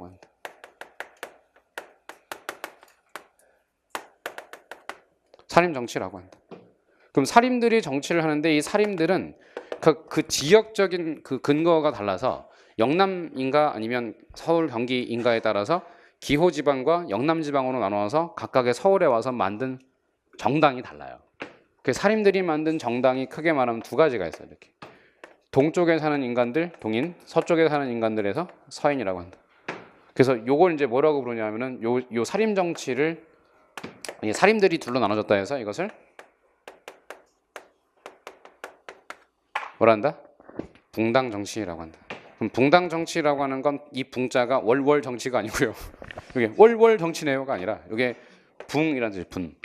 합니다. 살인 정치라고 한다. 그럼 살인들이 정치를 하는데 이 살인들은 그 지역적인 그 근거가 달라서 영남인가 아니면 서울 경기인가에 따라서 기호지방과 영남지방으로 나눠서 각각의 서울에 와서 만든 정당이 달라요. 그 살인들이 만든 정당이 크게 말하면 두 가지가 있어요. 이렇게 동쪽에 사는 인간들 동인, 서쪽에 사는 인간들에서 서인이라고 한다. 그래서 요걸 이제 뭐라고 부르냐면은 요 살인 정치를 살인들이 둘로 나눠졌다 해서 이것을 뭐라 한다? 붕당 정치라고 한다. 그럼 붕당 정치라고 하는 건 이 붕자가 월월 정치가 아니고요. 이게 월월 정치네요가 아니라 이게 붕이라는 뜻이 분,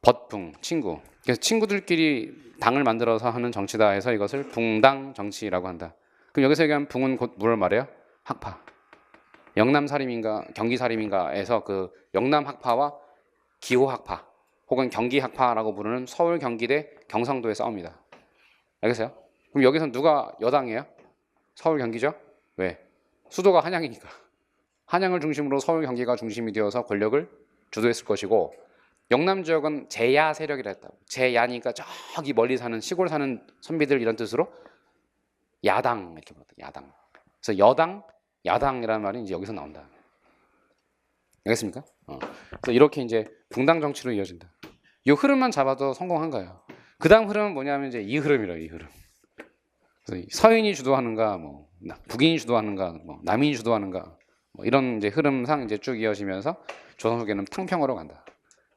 벗붕, 친구. 그래서 친구들끼리 당을 만들어서 하는 정치다 해서 이것을 붕당 정치라고 한다. 그럼 여기서 얘기하는 붕은 곧 뭘 말해요? 학파. 영남 살인인가 경기 살인인가에서 그 영남 학파와 기호 학파 혹은 경기 학파라고 부르는 서울 경기대 경상도의 싸움이다. 알겠어요? 그럼 여기서 누가 여당이에요? 서울 경기죠? 왜? 수도가 한양이니까. 한양을 중심으로 서울 경기가 중심이 되어서 권력을 주도했을 것이고, 영남 지역은 제야 세력이라 했다고. 제야니까 저기 멀리 사는 시골 사는 선비들 이런 뜻으로 야당 이렇게 부르다. 야당. 그래서 여당, 야당이라는 말이 이제 여기서 나온다. 알겠습니까? 그래서 이렇게 이제 붕당 정치로 이어진다. 이 흐름만 잡아도 성공한 거예요. 그 다음 흐름은 뭐냐면 이제 이 흐름이래요. 이 흐름. 그래서 서인이 주도하는가, 뭐 북인이 주도하는가, 뭐 남인이 주도하는가, 뭐 이런 이제 흐름상 이제 쭉 이어지면서 조선 후기는 탕평으로 간다.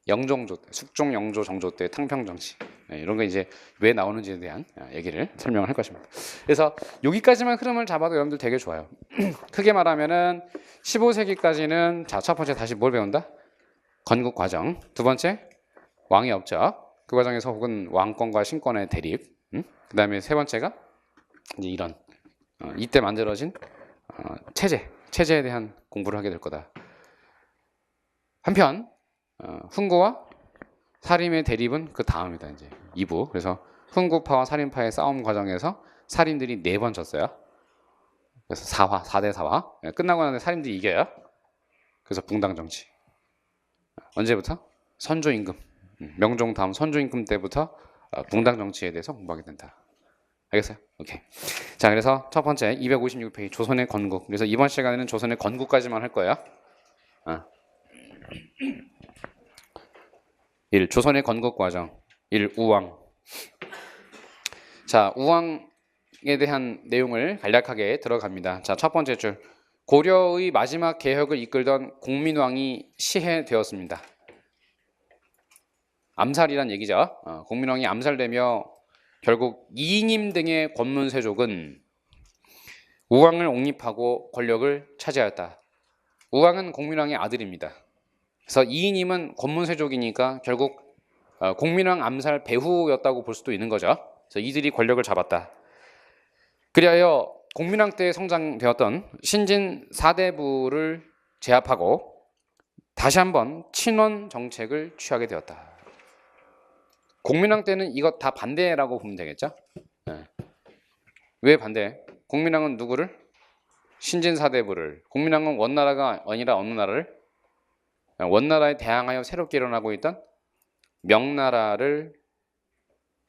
영종조 때, 숙종, 영조, 정조 때 탕평 정치. 이런 거 이제 왜 나오는지에 대한 얘기를 설명을 할 것입니다. 그래서 여기까지만 흐름을 잡아도 여러분들 되게 좋아요. 크게 말하면은 15세기까지는 자, 첫 번째 다시 뭘 배운다? 건국 과정. 두 번째 왕의 업적. 그 과정에서 혹은 왕권과 신권의 대립. 그 다음에 세 번째가 이제 이런 이때 만들어진 체제에 대한 공부를 하게 될 거다. 한편 훈구와 사림의 대립은 그 다음이다. 이제 2부. 그래서 훈구파와 사림파의 싸움 과정에서 사림들이 4번 졌어요. 그래서 4대 4화. 끝나고 나서 사림들이 이겨요. 그래서 붕당 정치. 언제부터? 선조 임금. 명종 다음 선조 임금 때부터 붕당 정치에 대해서 공부하게 된다. 알겠어요? 오케이. 자, 그래서 첫 번째 256페이지 조선의 건국. 그래서 이번 시간에는 조선의 건국까지만 할 거예요. 1. 조선의 건국 과정. 1. 우왕. 자, 우왕에 대한 내용을 간략하게 들어갑니다. 자, 첫 번째 줄. 고려의 마지막 개혁을 이끌던 공민왕이 시해되었습니다. 암살이란 얘기죠. 공민왕이 암살되며 결국 이님 등의 권문세족은 우왕을 옹립하고 권력을 차지하였다. 우왕은 공민왕의 아들입니다. 그래서 이님은 권문세족이니까 결국 공민왕 암살 배후였다고 볼 수도 있는 거죠. 그래서 이들이 권력을 잡았다. 그리하여 공민왕 때 성장되었던 신진 사대부를 제압하고 다시 한번 친원 정책을 취하게 되었다. 공민왕 때는 이것 다 반대라고 보면 되겠죠? 네. 왜 반대? 공민왕은 누구를? 신진사대부를. 공민왕은 원나라가 아니라 어느 나라를? 원나라에 대항하여 새롭게 일어나고 있던 명나라를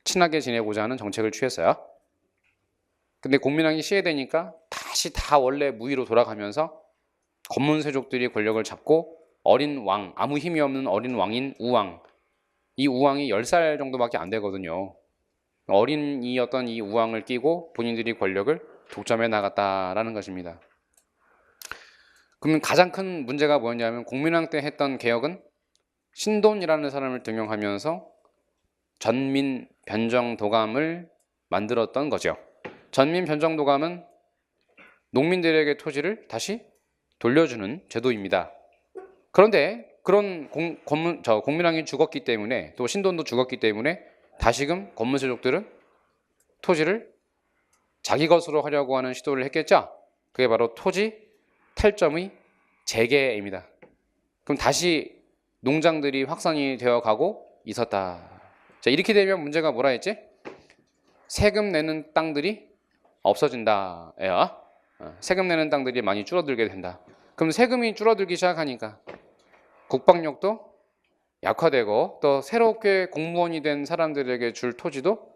친하게 지내고자 하는 정책을 취했어요. 근데 공민왕이 시해되니까 다시 다 원래 무위로 돌아가면서 권문세족들이 권력을 잡고 어린 왕, 아무 힘이 없는 어린 왕인 우왕, 이 우왕이 10살 정도밖에 안 되거든요. 어린이였던 이 우왕을 끼고 본인들이 권력을 독점해 나갔다라는 것입니다. 그러면 가장 큰 문제가 뭐였냐면 공민왕 때 했던 개혁은 신돈이라는 사람을 등용하면서 전민 변정도감을 만들었던 거죠. 전민 변정도감은 농민들에게 토지를 다시 돌려주는 제도입니다. 그런데 그런 공민왕이 죽었기 때문에 또 신돈도 죽었기 때문에 다시금 권문세족들은 토지를 자기 것으로 하려고 하는 시도를 했겠죠. 그게 바로 토지 탈점의 재개입니다. 그럼 다시 농장들이 확산이 되어 가고 있었다. 자, 이렇게 되면 문제가 뭐라 했지? 세금 내는 땅들이 없어진다. 세금 내는 땅들이 많이 줄어들게 된다. 그럼 세금이 줄어들기 시작하니까 국방력도 약화되고 또 새롭게 공무원이 된 사람들에게 줄 토지도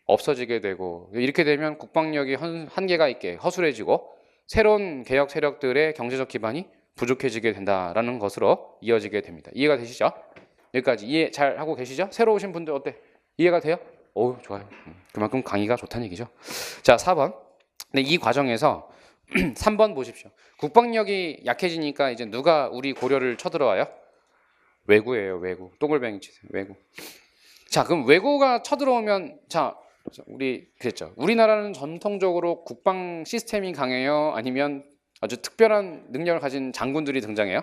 없어지게 되고 이렇게 되면 국방력이 한계가 있게 허술해지고 새로운 개혁 세력들의 경제적 기반이 부족해지게 된다라는 것으로 이어지게 됩니다. 이해가 되시죠? 여기까지 이해 잘 하고 계시죠? 새로 오신 분들 어때? 이해가 돼요? 오, 좋아요. 그만큼 강의가 좋다는 얘기죠. 자, 4번. 근데 이 과정에서 3번 보십시오. 국방력이 약해지니까 이제 누가 우리 고려를 쳐들어와요? 왜구예요, 왜구. 동글뱅이 치세요, 왜구. 자, 그럼 왜구가 쳐들어오면 자, 우리 그랬죠. 우리나라는 전통적으로 국방 시스템이 강해요? 아니면 아주 특별한 능력을 가진 장군들이 등장해요?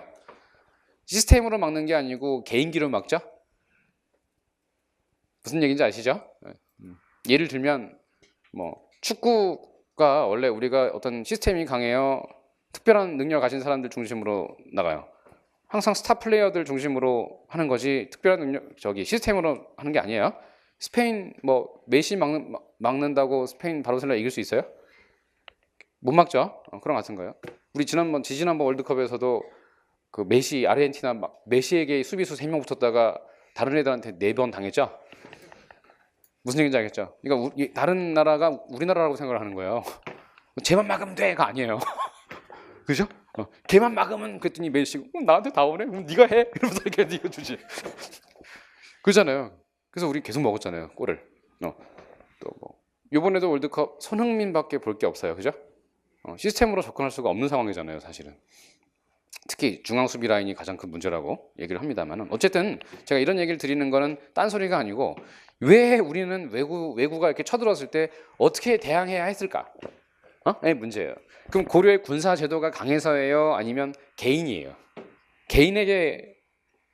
시스템으로 막는 게 아니고 개인기로 막죠? 무슨 얘기인지 아시죠? 예를 들면 뭐 축구가 원래 우리가 어떤 시스템이 강해요? 특별한 능력을 가진 사람들 중심으로 나가요. 항상 스타 플레이어들 중심으로 하는 거지 특별한 능력 시스템으로 하는 게 아니에요. 스페인 뭐 메시 막는다고 스페인 바르셀로나 이길 수 있어요? 못 막죠. 그런 것 같은 거예요. 우리 지지난번 월드컵에서도 그 메시 아르헨티나 메시에게 수비수 3명 붙었다가 다른 애들한테 4번 당했죠. 무슨 얘기인지 알겠죠? 그러니까 다른 나라가 우리나라라고 생각을 하는 거예요. 쟤만 막으면 돼가 아니에요. 그죠? 걔만 막으면 그랬더니 메시가 나한테 다 오네? 그럼 네가 해? 이러면서 이렇게 네가 주지. 그렇잖아요. 그래서 우리 계속 먹었잖아요, 골을. 또 뭐 이번에도 월드컵 손흥민밖에 볼 게 없어요, 그죠? 시스템으로 접근할 수가 없는 상황이잖아요, 사실은. 특히 중앙 수비 라인이 가장 큰 문제라고 얘기를 합니다만 어쨌든 제가 이런 얘기를 드리는 거는 딴소리가 아니고 왜 우리는 외구가 이렇게 쳐들어왔을 때 어떻게 대항해야 했을까? 네, 문제예요. 그럼 고려의 군사 제도가 강해서예요? 아니면 개인이에요? 개인에게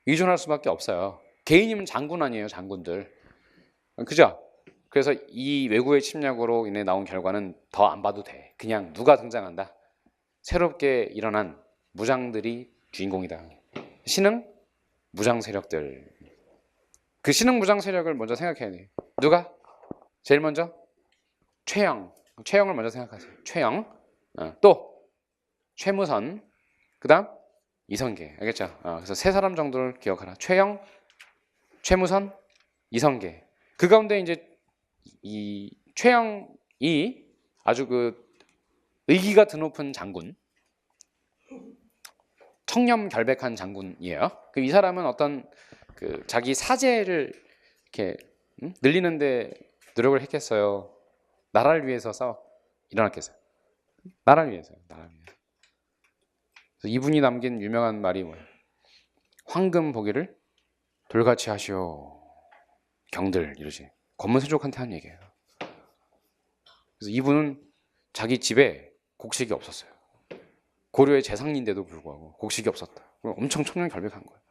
의존할 수밖에 없어요. 개인이면 장군 아니에요, 장군들. 그죠? 그래서 이 외구의 침략으로 인해 나온 결과는 더 안 봐도 돼. 그냥 누가 등장한다. 새롭게 일어난 무장들이 주인공이다. 신흥 무장 세력들. 그 신흥 무장 세력을 먼저 생각해야 돼. 누가? 제일 먼저 최영. 최영을 먼저 생각하세요. 최영. 또 최무선. 그다음 이성계. 알겠죠? 그래서 세 사람 정도를 기억하라. 최영, 최무선, 이성계. 그 가운데 이제 이 최영이 아주 그 의기가 드높은 장군, 청렴결백한 장군이에요. 이 사람은 어떤 그 자기 사제를 이렇게 늘리는데 노력을 했겠어요. 나라를 위해서 일어났겠어요. 나라를 위해서요. 나라를 위해서. 그래서 이분이 남긴 유명한 말이 뭐예요? 황금 보기를 돌같이 하시오 경들 이러지. 권문세족한테 한 얘기예요. 그래서 이분은 자기 집에 곡식이 없었어요. 고려의 재상인데도 불구하고 곡식이 없었다. 엄청 청렴결백한 거예요.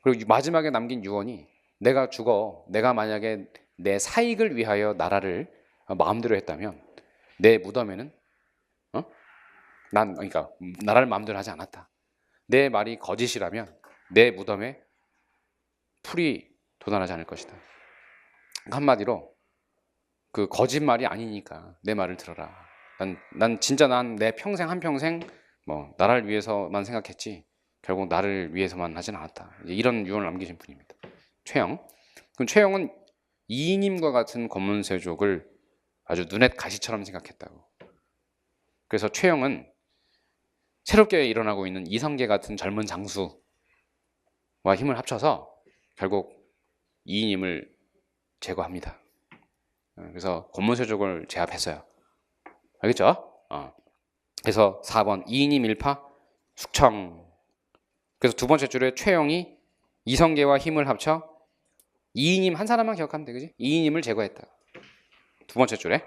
그리고 마지막에 남긴 유언이 내가 죽어 내가 만약에 내 사익을 위하여 나라를 마음대로 했다면 내 무덤에는 그러니까 나라를 마음대로 하지 않았다. 내 말이 거짓이라면 내 무덤에 풀이 돋아나지 않을 것이다. 한마디로 그 거짓말이 아니니까 내 말을 들어라. 난 진짜 내 평생 한평생 뭐 나라를 위해서만 생각했지 결국 나를 위해서만 하진 않았다. 이런 유언을 남기신 분입니다. 최영. 그럼 최영은 이님과 같은 권문세족을 아주 눈엣 가시처럼 생각했다고. 그래서 최영은 새롭게 일어나고 있는 이성계 같은 젊은 장수와 힘을 합쳐서 결국 이님을 제거합니다. 그래서 권문세족을 제압했어요. 알겠죠? 그래서 4번 이인임 일파 숙청. 그래서 두 번째 줄에 최영이 이성계와 힘을 합쳐 이인임 한 사람만 기억하면 되겠지? 이인임을 제거했다. 두 번째 줄에.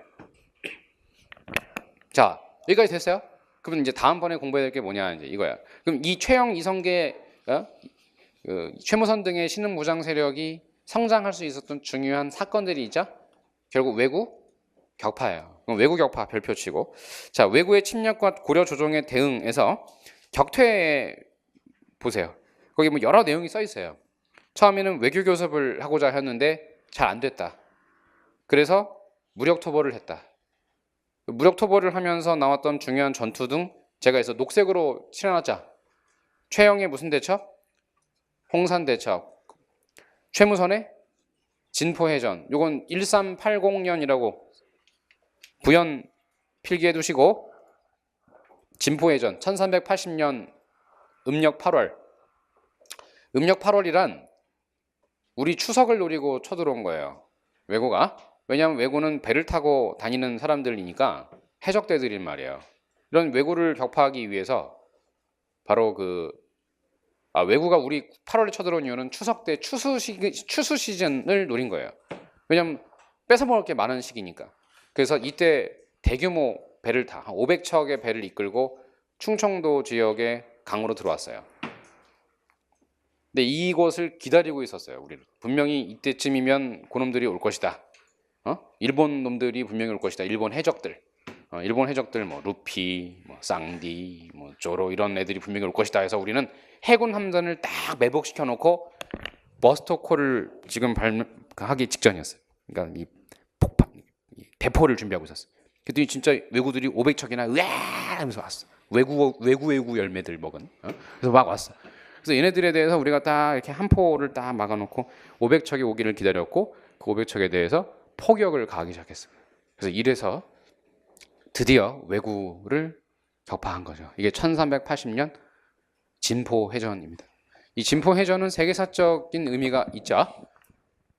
자, 여기까지 됐어요? 그러면 이제 다음번에 공부해야 될 게 뭐냐 이제 이거야. 그럼 이 최영, 이성계, 최무선 등의 신흥 무장 세력이 성장할 수 있었던 중요한 사건들이 있죠. 결국 왜구 격파예요. 그럼 왜구 격파 별표치고. 자, 왜구의 침략과 고려 조정의 대응에서 격퇴 보세요. 거기 뭐 여러 내용이 써 있어요. 처음에는 외교 교섭을 하고자 했는데 잘 안 됐다. 그래서 무력 토벌을 했다. 무력 토벌을 하면서 나왔던 중요한 전투 등 제가 해서 녹색으로 칠해놨자. 최영의 무슨 대첩? 홍산 대첩. 최무선의 진포해전. 요건 1380년이라고 부연 필기해 두시고, 진포해전 1380년 음력 8월. 음력 8월이란 우리 추석을 노리고 쳐들어온 거예요. 왜구가. 왜냐하면 왜구는 배를 타고 다니는 사람들이니까 해적대들인 말이에요. 이런 왜구를 격파하기 위해서 바로 왜구가 우리 8월에 쳐들어온 이유는 추석 때 추수 시즌을 노린 거예요. 왜냐하면 뺏어먹을 게 많은 시기니까. 그래서 이때 대규모 배를 한 500척의 배를 이끌고 충청도 지역의 강으로 들어왔어요. 근데 이곳을 기다리고 있었어요. 우리는 분명히 이때쯤이면 그놈들이 올 것이다. 일본 놈들이 분명히 올 것이다. 일본 해적들, 뭐 루피, 뭐 쌍디, 뭐 조로 이런 애들이 분명히 올 것이다. 해서 우리는 해군 함선을 딱 매복시켜 놓고 버스토콜을 지금 하기 직전이었어요. 그러니까 이 폭발, 이 대포를 준비하고 있었어요. 그랬더니 진짜 왜구들이 500척이나 으아 하면서 왔어. 외구 열매들 먹은. 그래서 막 왔어. 그래서 얘네들에 대해서 우리가 딱 이렇게 한 포를 딱 막아놓고 500척이 오기를 기다렸고 그 500척에 대해서 포격을 가하기 시작했어요. 그래서 이래서 드디어 왜구를 격파한 거죠. 이게 1380년 진포해전입니다. 이 진포해전은 세계사적인 의미가 있죠.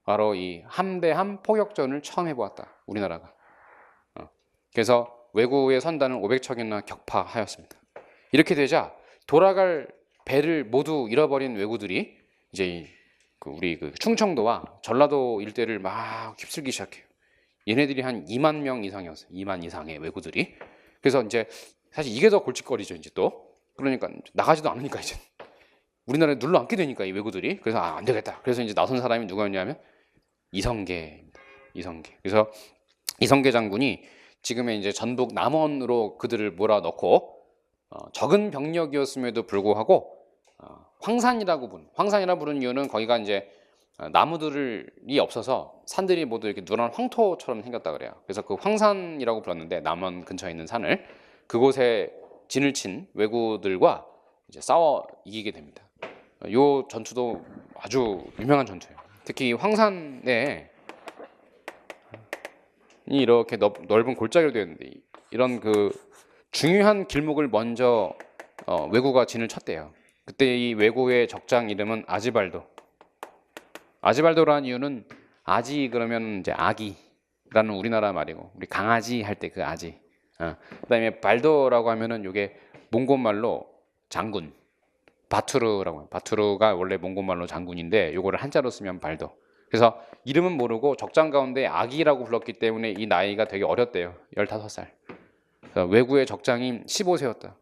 바로 이 함대함 포격전을 처음 해보았다. 우리나라가. 그래서 왜구의 선단을 500척이나 격파하였습니다. 이렇게 되자 돌아갈 배를 모두 잃어버린 왜구들이 이제 우리 충청도와 전라도 일대를 막 휩쓸기 시작해요. 얘네들이 한 2만 명 이상이었어요. 2만 이상의 왜구들이. 그래서 이제 사실 이게 더 골칫거리죠. 이제 또 그러니까 나가지도 않으니까 이제 우리나라에 눌러 앉게 되니까 이 왜구들이. 그래서 안 되겠다. 그래서 이제 나선 사람이 누구였냐면 이성계입니다. 이성계. 그래서 이성계 장군이 지금의 이제 전북 남원으로 그들을 몰아넣고 적은 병력이었음에도 불구하고 황산이라고 부르는 이유는 거기가 이제 나무들이 없어서 산들이 모두 이렇게 누런 황토처럼 생겼다 그래요. 그래서 그 황산이라고 불렀는데 남원 근처에 있는 산을 그곳에 진을 친 왜구들과 이제 싸워 이기게 됩니다. 이 전투도 아주 유명한 전투예요. 특히 황산에 이렇게 넓은 골짜기로 되어 있는데 이런 중요한 길목을 먼저 왜구가 진을 쳤대요. 그때 이 왜구의 적장 이름은 아지발도. 아지발도라는 이유는 아지 그러면 이제 아기라는 우리나라 말이고 우리 강아지 할 때 그 아지. 그다음에 발도라고 하면은 이게 몽골 말로 장군. 바투르라고 해요. 바투르가 원래 몽골 말로 장군인데 요거를 한자로 쓰면 발도. 그래서 이름은 모르고 적장 가운데 아기라고 불렀기 때문에 이 나이가 되게 어렸대요. 15살. 왜구의 적장이 15세였다.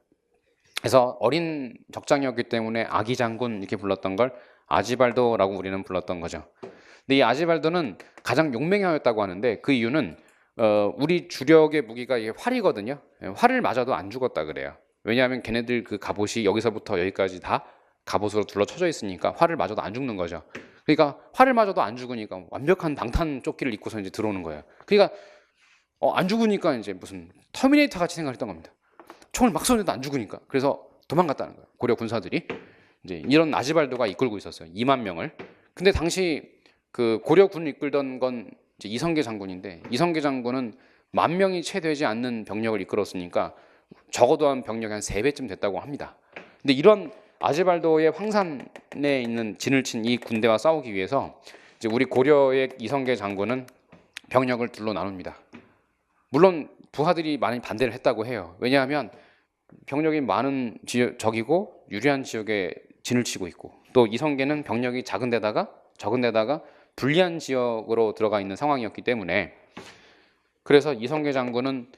그래서 어린 적장이었기 때문에 아기 장군 이렇게 불렀던 걸 아지발도라고 우리는 불렀던 거죠. 근데 이 아지발도는 가장 용맹하였다고 하는데 그 이유는 우리 주력의 무기가 이게 활이거든요. 활을 맞아도 안 죽었다 그래요. 왜냐하면 걔네들 그 갑옷이 여기서부터 여기까지 다 갑옷으로 둘러쳐져 있으니까 활을 맞아도 안 죽는 거죠. 그러니까 활을 맞아도 안 죽으니까 완벽한 방탄 조끼를 입고서 이제 들어오는 거예요. 그러니까 안 죽으니까 이제 무슨 터미네이터 같이 생각했던 겁니다. 총을 막 쏘는데도 안 죽으니까. 그래서 도망갔다는 거예요. 고려 군사들이. 이제 이런 아지발도가 이끌고 있었어요. 2만 명을. 근데 당시 그 고려군을 이끌던 건 이제 이성계 장군인데 이성계 장군은 10,000명이 채 되지 않는 병력을 이끌었으니까 적어도 한 병력이 한 3배쯤 됐다고 합니다. 근데 이런 아지발도의 황산에 있는 진을 친 이 군대와 싸우기 위해서 이제 우리 고려의 이성계 장군은 병력을 둘로 나눕니다. 물론 부하들이 많이 반대를 했다고 해요. 왜냐하면 병력이 많은 적이고 유리한 지역에 진을 치고 있고, 또 이성계는 병력이 적은 데다가 불리한 지역으로 들어가 있는 상황이었기 때문에, 그래서 이성계 장군은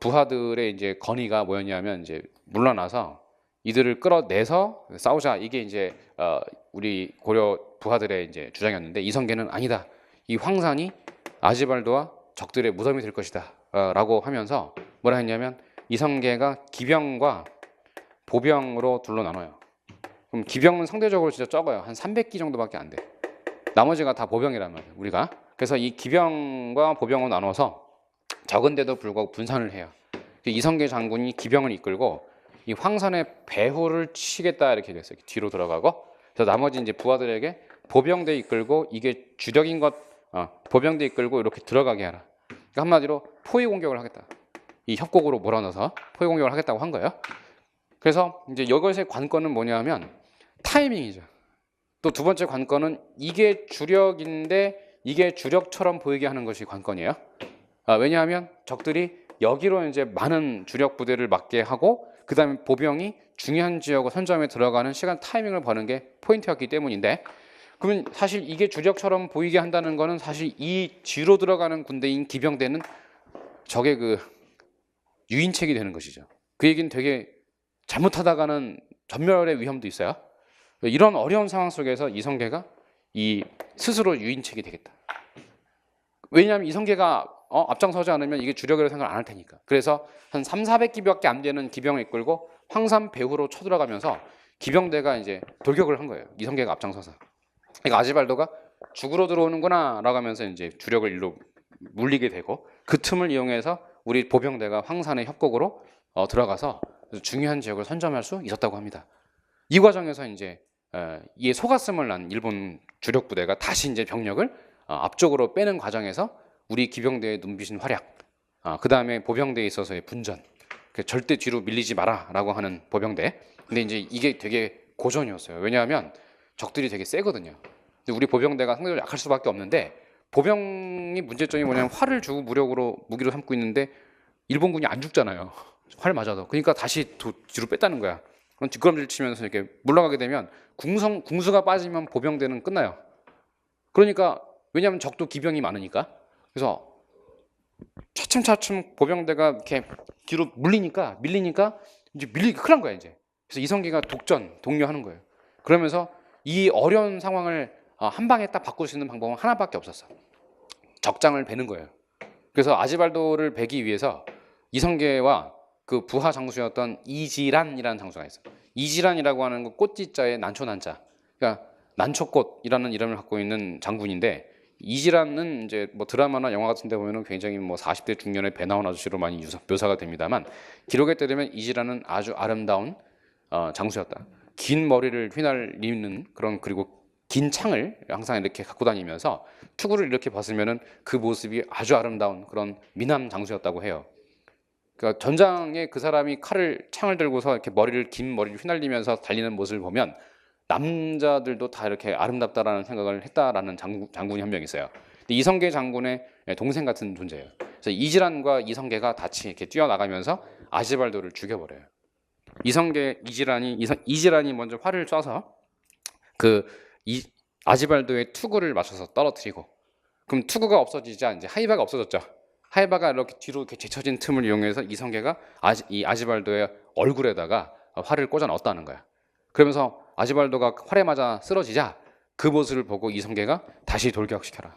부하들의 이제 건의가 뭐였냐면 이제 물러나서 이들을 끌어내서 싸우자, 이게 이제 우리 고려 부하들의 이제 주장이었는데, 이성계는 아니다, 이 황산이 아지발도와 적들의 무덤이 될 것이다 라고 하면서 뭐라 했냐면, 이성계가 기병과 보병으로 둘로 나눠요. 그럼 기병은 상대적으로 진짜 적어요. 한 300기 정도밖에 안 돼. 나머지가 다 보병이란 말이에요, 우리가. 그래서 이 기병과 보병으로 나눠서 적은데도 불구하고 분산을 해요. 이성계 장군이 기병을 이끌고 이 황산의 배후를 치겠다 이렇게 됐어요. 뒤로 들어가고, 그래서 나머지 이제 부하들에게 보병대 이끌고, 이게 주력인 것, 보병대 이끌고 이렇게 들어가게 하라. 그러니까 한마디로 포위 공격을 하겠다. 이 협곡으로 몰아넣어서 포위 공격을 하겠다고 한 거예요. 그래서 이제 이것의 관건은 뭐냐면 타이밍이죠. 또 두 번째 관건은 이게 주력인데 이게 주력처럼 보이게 하는 것이 관건이에요. 왜냐하면 적들이 여기로 이제 많은 주력 부대를 맞게 하고, 그 다음에 보병이 중요한 지역과 선점에 들어가는 시간 타이밍을 버는 게 포인트였기 때문인데, 그러면 사실 이게 주력처럼 보이게 한다는 거는 사실 이 뒤로 들어가는 군대인 기병대는 적의 그 유인책이 되는 것이죠. 그 얘기는 되게 잘못하다가는 전멸의 위험도 있어요. 이런 어려운 상황 속에서 이성계가 이 스스로 유인책이 되겠다. 왜냐하면 이성계가 앞장서지 않으면 이게 주력이라고 생각을 안 할 테니까. 그래서 한 3,400기밖에 안 되는 기병을 이끌고 황산 배후로 쳐들어가면서 기병대가 이제 돌격을 한 거예요. 이성계가 앞장서서. 그러니까 아지발도가 죽으러 들어오는구나 라고 하면서 이제 주력을 일로 물리게 되고, 그 틈을 이용해서 우리 보병대가 황산의 협곡으로 들어가서 중요한 지역을 선점할 수 있었다고 합니다. 이 과정에서 이제 이에 속았음을 난 일본 주력 부대가 다시 이제 병력을 앞쪽으로 빼는 과정에서 우리 기병대의 눈부신 활약, 그 다음에 보병대에 있어서의 분전, 절대 뒤로 밀리지 마라라고 하는 보병대. 근데 이제 이게 되게 고전이었어요. 왜냐하면 적들이 되게 세거든요. 근데 우리 보병대가 상대적으로 약할 수밖에 없는데, 보병이 문제점이 뭐냐면 활을 주고 무기로 삼고 있는데 일본군이 안 죽잖아요. 활 맞아도. 그러니까 다시 뒤로 뺐다는 거야. 그럼 뒷걸음질 치면서 이렇게 물러가게 되면 궁수가 빠지면 보병대는 끝나요. 그러니까 왜냐하면 적도 기병이 많으니까. 그래서 차츰차츰 보병대가 이렇게 뒤로 밀리니까 이제 밀리기 큰일 난 거야 이제. 그래서 이성계가 독려하는 거예요. 그러면서 이 어려운 상황을 한 방에 딱 바꿀 수 있는 방법은 하나밖에 없었어. 적장을 베는 거예요. 그래서 아지발도를 베기 위해서 이성계와 그 부하 장수였던 이지란이라는 장수가 있어요. 이지란이라고 하는 거 꽃지자에 난초난자, 그러니까 난초꽃이라는 이름을 갖고 있는 장군인데, 이지란은 이제 뭐 드라마나 영화 같은 데 보면은 굉장히 뭐 40대 중년의 배 나온 아저씨로 많이 묘사가 됩니다만, 기록에 따르면 이지란은 아주 아름다운 장수였다. 긴 머리를 휘날리는 그런, 그리고 긴 창을 항상 이렇게 갖고 다니면서 투구를 이렇게 봤으면은 그 모습이 아주 아름다운 그런 미남 장수였다고 해요. 그러니까 전장에 그 사람이 창을 들고서 이렇게 긴 머리를 휘날리면서 달리는 모습을 보면 남자들도 다 이렇게 아름답다라는 생각을 했다라는 장군이 한 명 있어요. 근데 이성계 장군의 동생 같은 존재예요. 그래서 이지란과 이성계가 같이 이렇게 뛰어나가면서 아지발도를 죽여버려요. 이지란이 먼저 활을 쏴서 아지발도의 투구를 맞춰서 떨어뜨리고, 그럼 투구가 없어지자 이제 하이바가 없어졌죠. 하이바가 이렇게 뒤로 이렇게 제쳐진 틈을 이용해서 이성계가 아지발도의 얼굴에다가 활을 꽂아 넣었다는 거야. 그러면서 아지발도가 활에 맞아 쓰러지자 그 모습을 보고 이성계가 다시 돌격시켜라,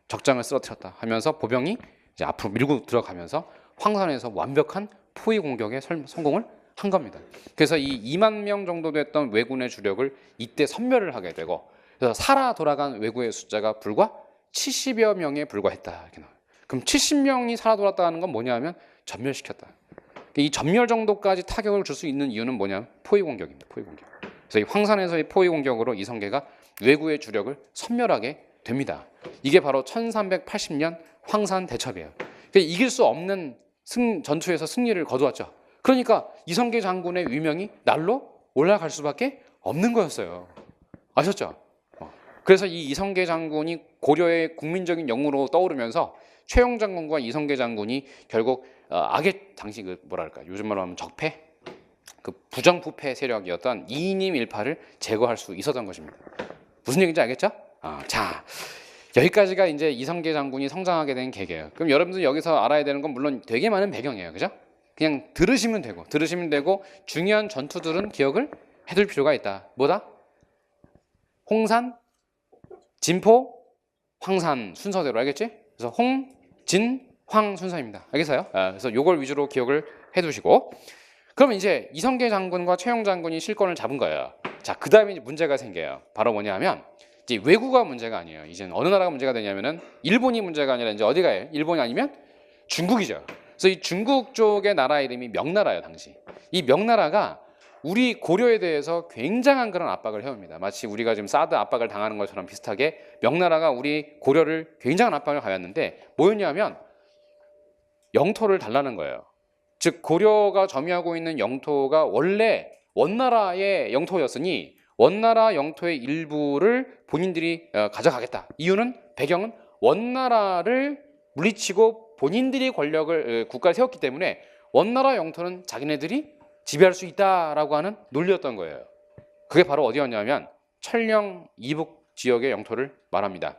적장을 쓰러뜨렸다 하면서 보병이 이제 앞으로 밀고 들어가면서 황산에서 완벽한 포위 공격에 성공을 한 겁니다. 그래서 이 2만 명 정도 됐던 왜군의 주력을 이때 섬멸을 하게 되고, 그래서 살아 돌아간 왜군의 숫자가 불과 70여 명에 불과했다 이렇게 나와요. 그럼 70명이 살아 돌아왔다는 건 뭐냐면 전멸시켰다. 이 전멸 정도까지 타격을 줄 수 있는 이유는 뭐냐면 포위 공격입니다. 포위 공격. 그래서 이 황산에서의 포위 공격으로 이성계가 왜구의 주력을 섬멸하게 됩니다. 이게 바로 1380년 황산 대첩이에요. 그러니까 이길 수 없는 전투에서 승리를 거두었죠. 그러니까 이성계 장군의 위명이 날로 올라갈 수밖에 없는 거였어요. 아셨죠? 그래서 이 이성계 장군이 고려의 국민적인 영웅으로 떠오르면서 최영 장군과 이성계 장군이 결국 악의 당시 그 뭐랄까 요즘 말로 하면 적폐, 그 부정부패 세력이었던 이님 일파를 제거할 수 있었던 것입니다. 무슨 얘기인지 알겠죠? 자, 여기까지가 이제 이성계 장군이 성장하게 된 계기예요. 그럼 여러분들 여기서 알아야 되는 건 물론 되게 많은 배경이에요, 그죠? 그냥 들으시면 되고 중요한 전투들은 기억을 해둘 필요가 있다. 뭐다? 홍산, 진포, 황산 순서대로 알겠지? 그래서 홍, 진, 황 순서입니다. 알겠어요? 그래서 요걸 위주로 기억을 해두시고, 그럼 이제 이성계 장군과 최영 장군이 실권을 잡은 거예요. 자, 그 다음에 문제가 생겨요. 바로 뭐냐면 이제 왜구가 문제가 아니에요. 이제는 어느 나라가 문제가 되냐면은 일본이 문제가 아니라 이제 어디가요? 일본이 아니면 중국이죠. 그래서 이 중국 쪽의 나라 이름이 명나라예요, 당시. 이 명나라가 우리 고려에 대해서 굉장한 그런 압박을 해옵니다. 마치 우리가 지금 사드 압박을 당하는 것처럼 비슷하게 명나라가 우리 고려를 굉장한 압박을 가했는데 뭐였냐면 영토를 달라는 거예요. 즉 고려가 점유하고 있는 영토가 원래 원나라의 영토였으니 원나라 영토의 일부를 본인들이 가져가겠다. 이유는 배경은 원나라를 물리치고 본인들이 권력을 국가를 세웠기 때문에 원나라 영토는 자기네들이 지배할 수 있다라고 하는 논리였던 거예요. 그게 바로 어디였냐면 천령 이북 지역의 영토를 말합니다.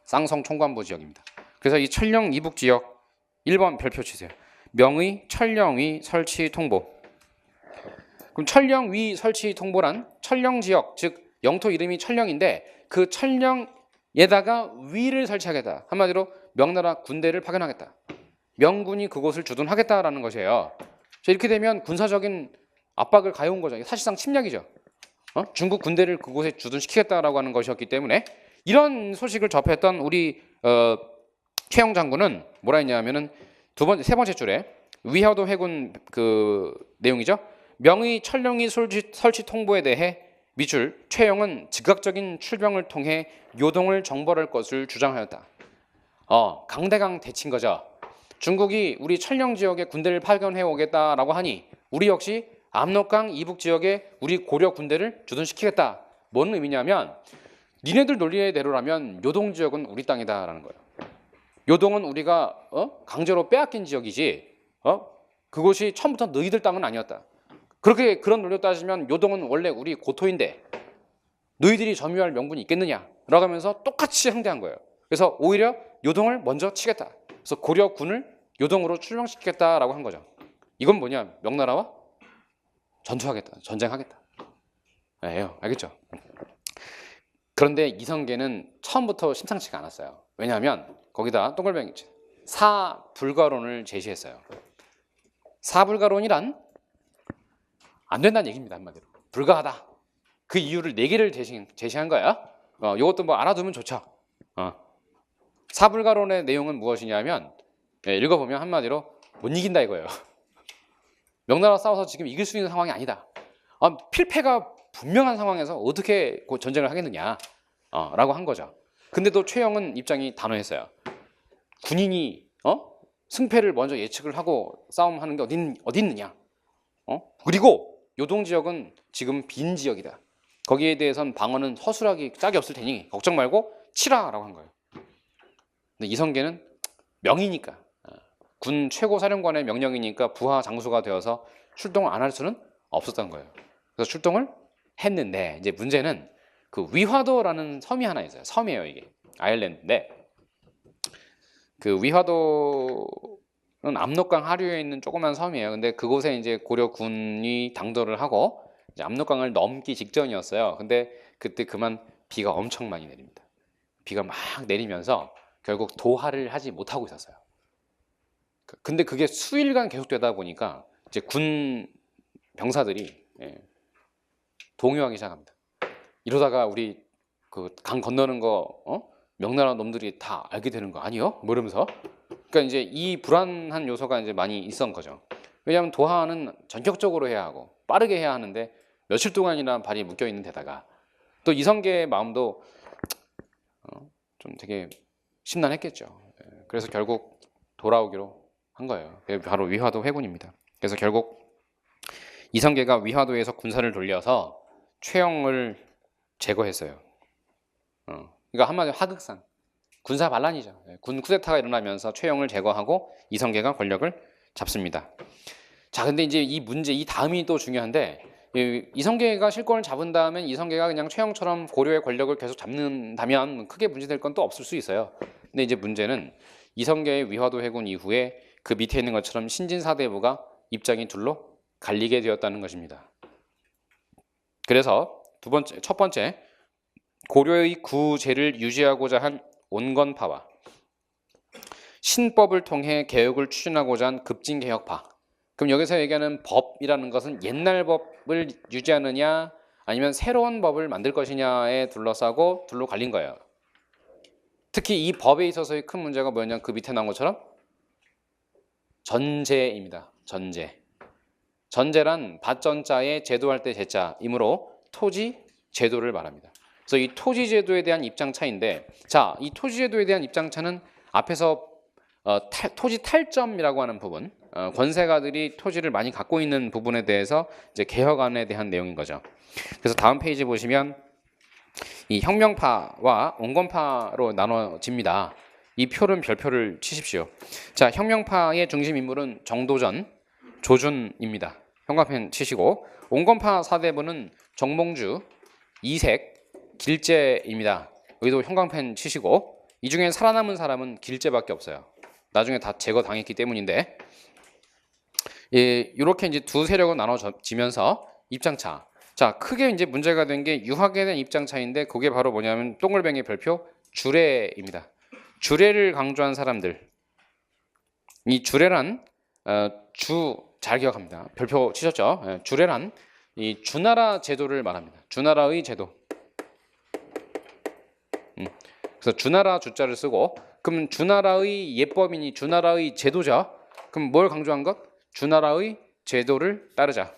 쌍성 총관부 지역입니다. 그래서 이 천령 이북 지역 1번 별표 치세요. 명의 천령위 설치 통보. 그럼 천령위 설치 통보란 천령 지역, 즉 영토 이름이 천령인데 그 천령에다가 위를 설치하겠다. 한마디로 명나라 군대를 파견하겠다. 명군이 그곳을 주둔하겠다라는 것이에요. 이렇게 되면 군사적인 압박을 가해온 거죠. 사실상 침략이죠. 중국 군대를 그곳에 주둔시키겠다라고 하는 것이었기 때문에 이런 소식을 접했던 우리 최영 장군은 뭐라 했냐면은 세 번째 줄에 위화도 해군 그 내용이죠. 명의 천령이 설치 통보에 대해 밑줄 최영은 즉각적인 출병을 통해 요동을 정벌할 것을 주장하였다. 강대강 대치인 거죠. 중국이 우리 천령 지역에 군대를 파견해 오겠다라고 하니 우리 역시 압록강 이북 지역에 우리 고려 군대를 주둔시키겠다. 뭔 의미냐면 니네들 논리대로라면 요동 지역은 우리 땅이다라는 거예요. 요동은 우리가 강제로 빼앗긴 지역이지 그곳이 처음부터 너희들 땅은 아니었다. 그런 논리로 따지면 요동은 원래 우리 고토인데 너희들이 점유할 명분이 있겠느냐 라고 하면서 똑같이 항대한 거예요. 그래서 오히려 요동을 먼저 치겠다. 그래서 고려군을 요동으로 출병시키겠다라고 한 거죠. 이건 뭐냐? 명나라와 전투하겠다. 전쟁하겠다. 예요. 알겠죠? 그런데 이성계는 처음부터 심상치가 않았어요. 왜냐하면 거기다 동글뱅이 사불가론을 제시했어요. 사불가론이란 안 된다는 얘기입니다. 한마디로. 불가하다. 그 이유를 4개를 제시한 거야. 이것도 뭐 알아두면 좋죠. 사불가론의 내용은 무엇이냐면 읽어보면 한마디로 못 이긴다 이거예요. 명나라 싸워서 지금 이길 수 있는 상황이 아니다. 필패가 분명한 상황에서 어떻게 전쟁을 하겠느냐 라고 한 거죠. 근데도 최영은 입장이 단호했어요. 군인이 승패를 먼저 예측을 하고 싸움하는 게 어디 있느냐. 그리고 요동 지역은 지금 빈 지역이다. 거기에 대해선 방어는 허술하기 짝이 없을 테니 걱정 말고 치라라고 한 거예요. 근데 이성계는 명이니까 군 최고 사령관의 명령이니까 부하 장수가 되어서 출동을 안 할 수는 없었던 거예요. 그래서 출동을 했는데 이제 문제는 그 위화도라는 섬이 하나 있어요. 섬이에요 이게. 아일랜드인데 그 위화도는 압록강 하류에 있는 조그만 섬이에요. 근데 그곳에 이제 고려군이 당도를 하고 이제 압록강을 넘기 직전이었어요. 근데 그때 그만 비가 엄청 많이 내립니다. 비가 막 내리면서 결국 도하를 하지 못하고 있었어요. 근데 그게 수일간 계속되다 보니까 이제 군 병사들이 동요하기 시작합니다. 이러다가 우리 그 강 건너는 거 명나라 놈들이 다 알게 되는 거 아니요? 뭐 이러면서 그러니까 이제 이 불안한 요소가 이제 많이 있었던 거죠. 왜냐하면 도하는 전격적으로 해야 하고 빠르게 해야 하는데 며칠 동안이나 발이 묶여 있는 데다가 또 이성계의 마음도 좀 되게 심란했겠죠. 그래서 결국 돌아오기로 한 거예요. 바로 위화도 회군입니다. 그래서 결국 이성계가 위화도에서 군사를 돌려서 최영을 제거했어요. 그러니까 한마디로 하극상. 군사 반란이죠. 군 쿠데타가 일어나면서 최영을 제거하고 이성계가 권력을 잡습니다. 자, 근데 이제 이 문제, 이 다음이 또 중요한데, 이성계가 실권을 잡은 다음엔 이성계가 그냥 최영처럼 고려의 권력을 계속 잡는다면 크게 문제될 건 또 없을 수 있어요. 근데 이제 문제는 이성계의 위화도 해군 이후에 그 밑에 있는 것처럼 신진사대부가 입장이 둘로 갈리게 되었다는 것입니다. 그래서 첫 번째, 고려의 구제를 유지하고자 한 온건파와 신법을 통해 개혁을 추진하고자 한 급진개혁파. 그럼 여기서 얘기하는 법이라는 것은 옛날 법을 유지하느냐 아니면 새로운 법을 만들 것이냐에 둘러싸고 둘로 갈린 거예요. 특히 이 법에 있어서의 큰 문제가 뭐였냐면 그 밑에 나온 것처럼 전제입니다. 전제. 전제란 밭전자에 제도할 때 제자이므로 토지 제도를 말합니다. 그래서 이 토지 제도에 대한 입장 차인데, 자, 이 토지 제도에 대한 입장 차는 앞에서 토지 탈점이라고 하는 부분, 권세가들이 토지를 많이 갖고 있는 부분에 대해서 이제 개혁안에 대한 내용인 거죠. 그래서 다음 페이지 보시면 이 혁명파와 온건파로 나눠집니다. 이 표는 별표를 치십시오. 자, 혁명파의 중심 인물은 정도전, 조준입니다. 형광펜 치시고, 온건파 사대부는 정몽주, 이색, 길재입니다. 여기도 형광펜 치시고, 이 중에 살아남은 사람은 길재밖에 없어요. 나중에 다 제거당했기 때문인데, 이렇게 이제 두 세력으로 나눠지면서 입장차. 자, 크게 이제 문제가 된 게 유학에 대한 입장차인데, 그게 바로 뭐냐면 동글뱅이 별표 주례입니다. 주례를 강조한 사람들. 이 주례란 잘 기억합니다. 별표 치셨죠? 주례란 이 주나라 제도를 말합니다. 주나라의 제도. 그래서 주나라 주자를 쓰고, 그럼 주나라의 예법이니 주나라의 제도자. 그럼 뭘 강조한 것? 주나라의 제도를 따르자.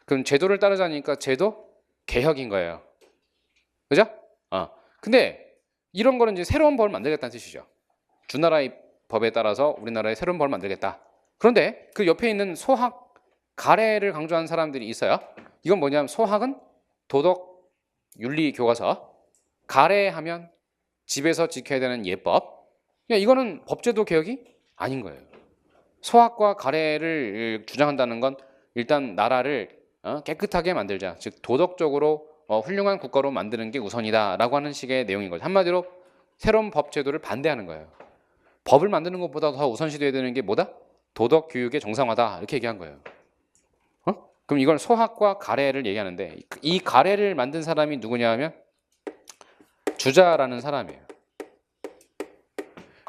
그럼 제도를 따르자니까 제도 개혁인 거예요. 그죠? 근데 이런 거는 이제 새로운 법을 만들겠다는 뜻이죠. 주나라의 법에 따라서 우리나라에 새로운 법을 만들겠다. 그런데 그 옆에 있는 소학, 가례를 강조하는 사람들이 있어요. 이건 뭐냐면 소학은 도덕, 윤리 교과서, 가례하면 집에서 지켜야 되는 예법. 이거는 법제도 개혁이 아닌 거예요. 소학과 가례를 주장한다는 건 일단 나라를 깨끗하게 만들자, 즉 도덕적으로 훌륭한 국가로 만드는 게 우선이다라고 하는 식의 내용인 거죠. 한마디로 새로운 법 제도를 반대하는 거예요. 법을 만드는 것보다 더 우선시돼야 되는 게 뭐다? 도덕 교육의 정상화다, 이렇게 얘기한 거예요. 그럼 이걸 소학과 가례를 얘기하는데, 이 가례를 만든 사람이 누구냐 하면 주자라는 사람이에요.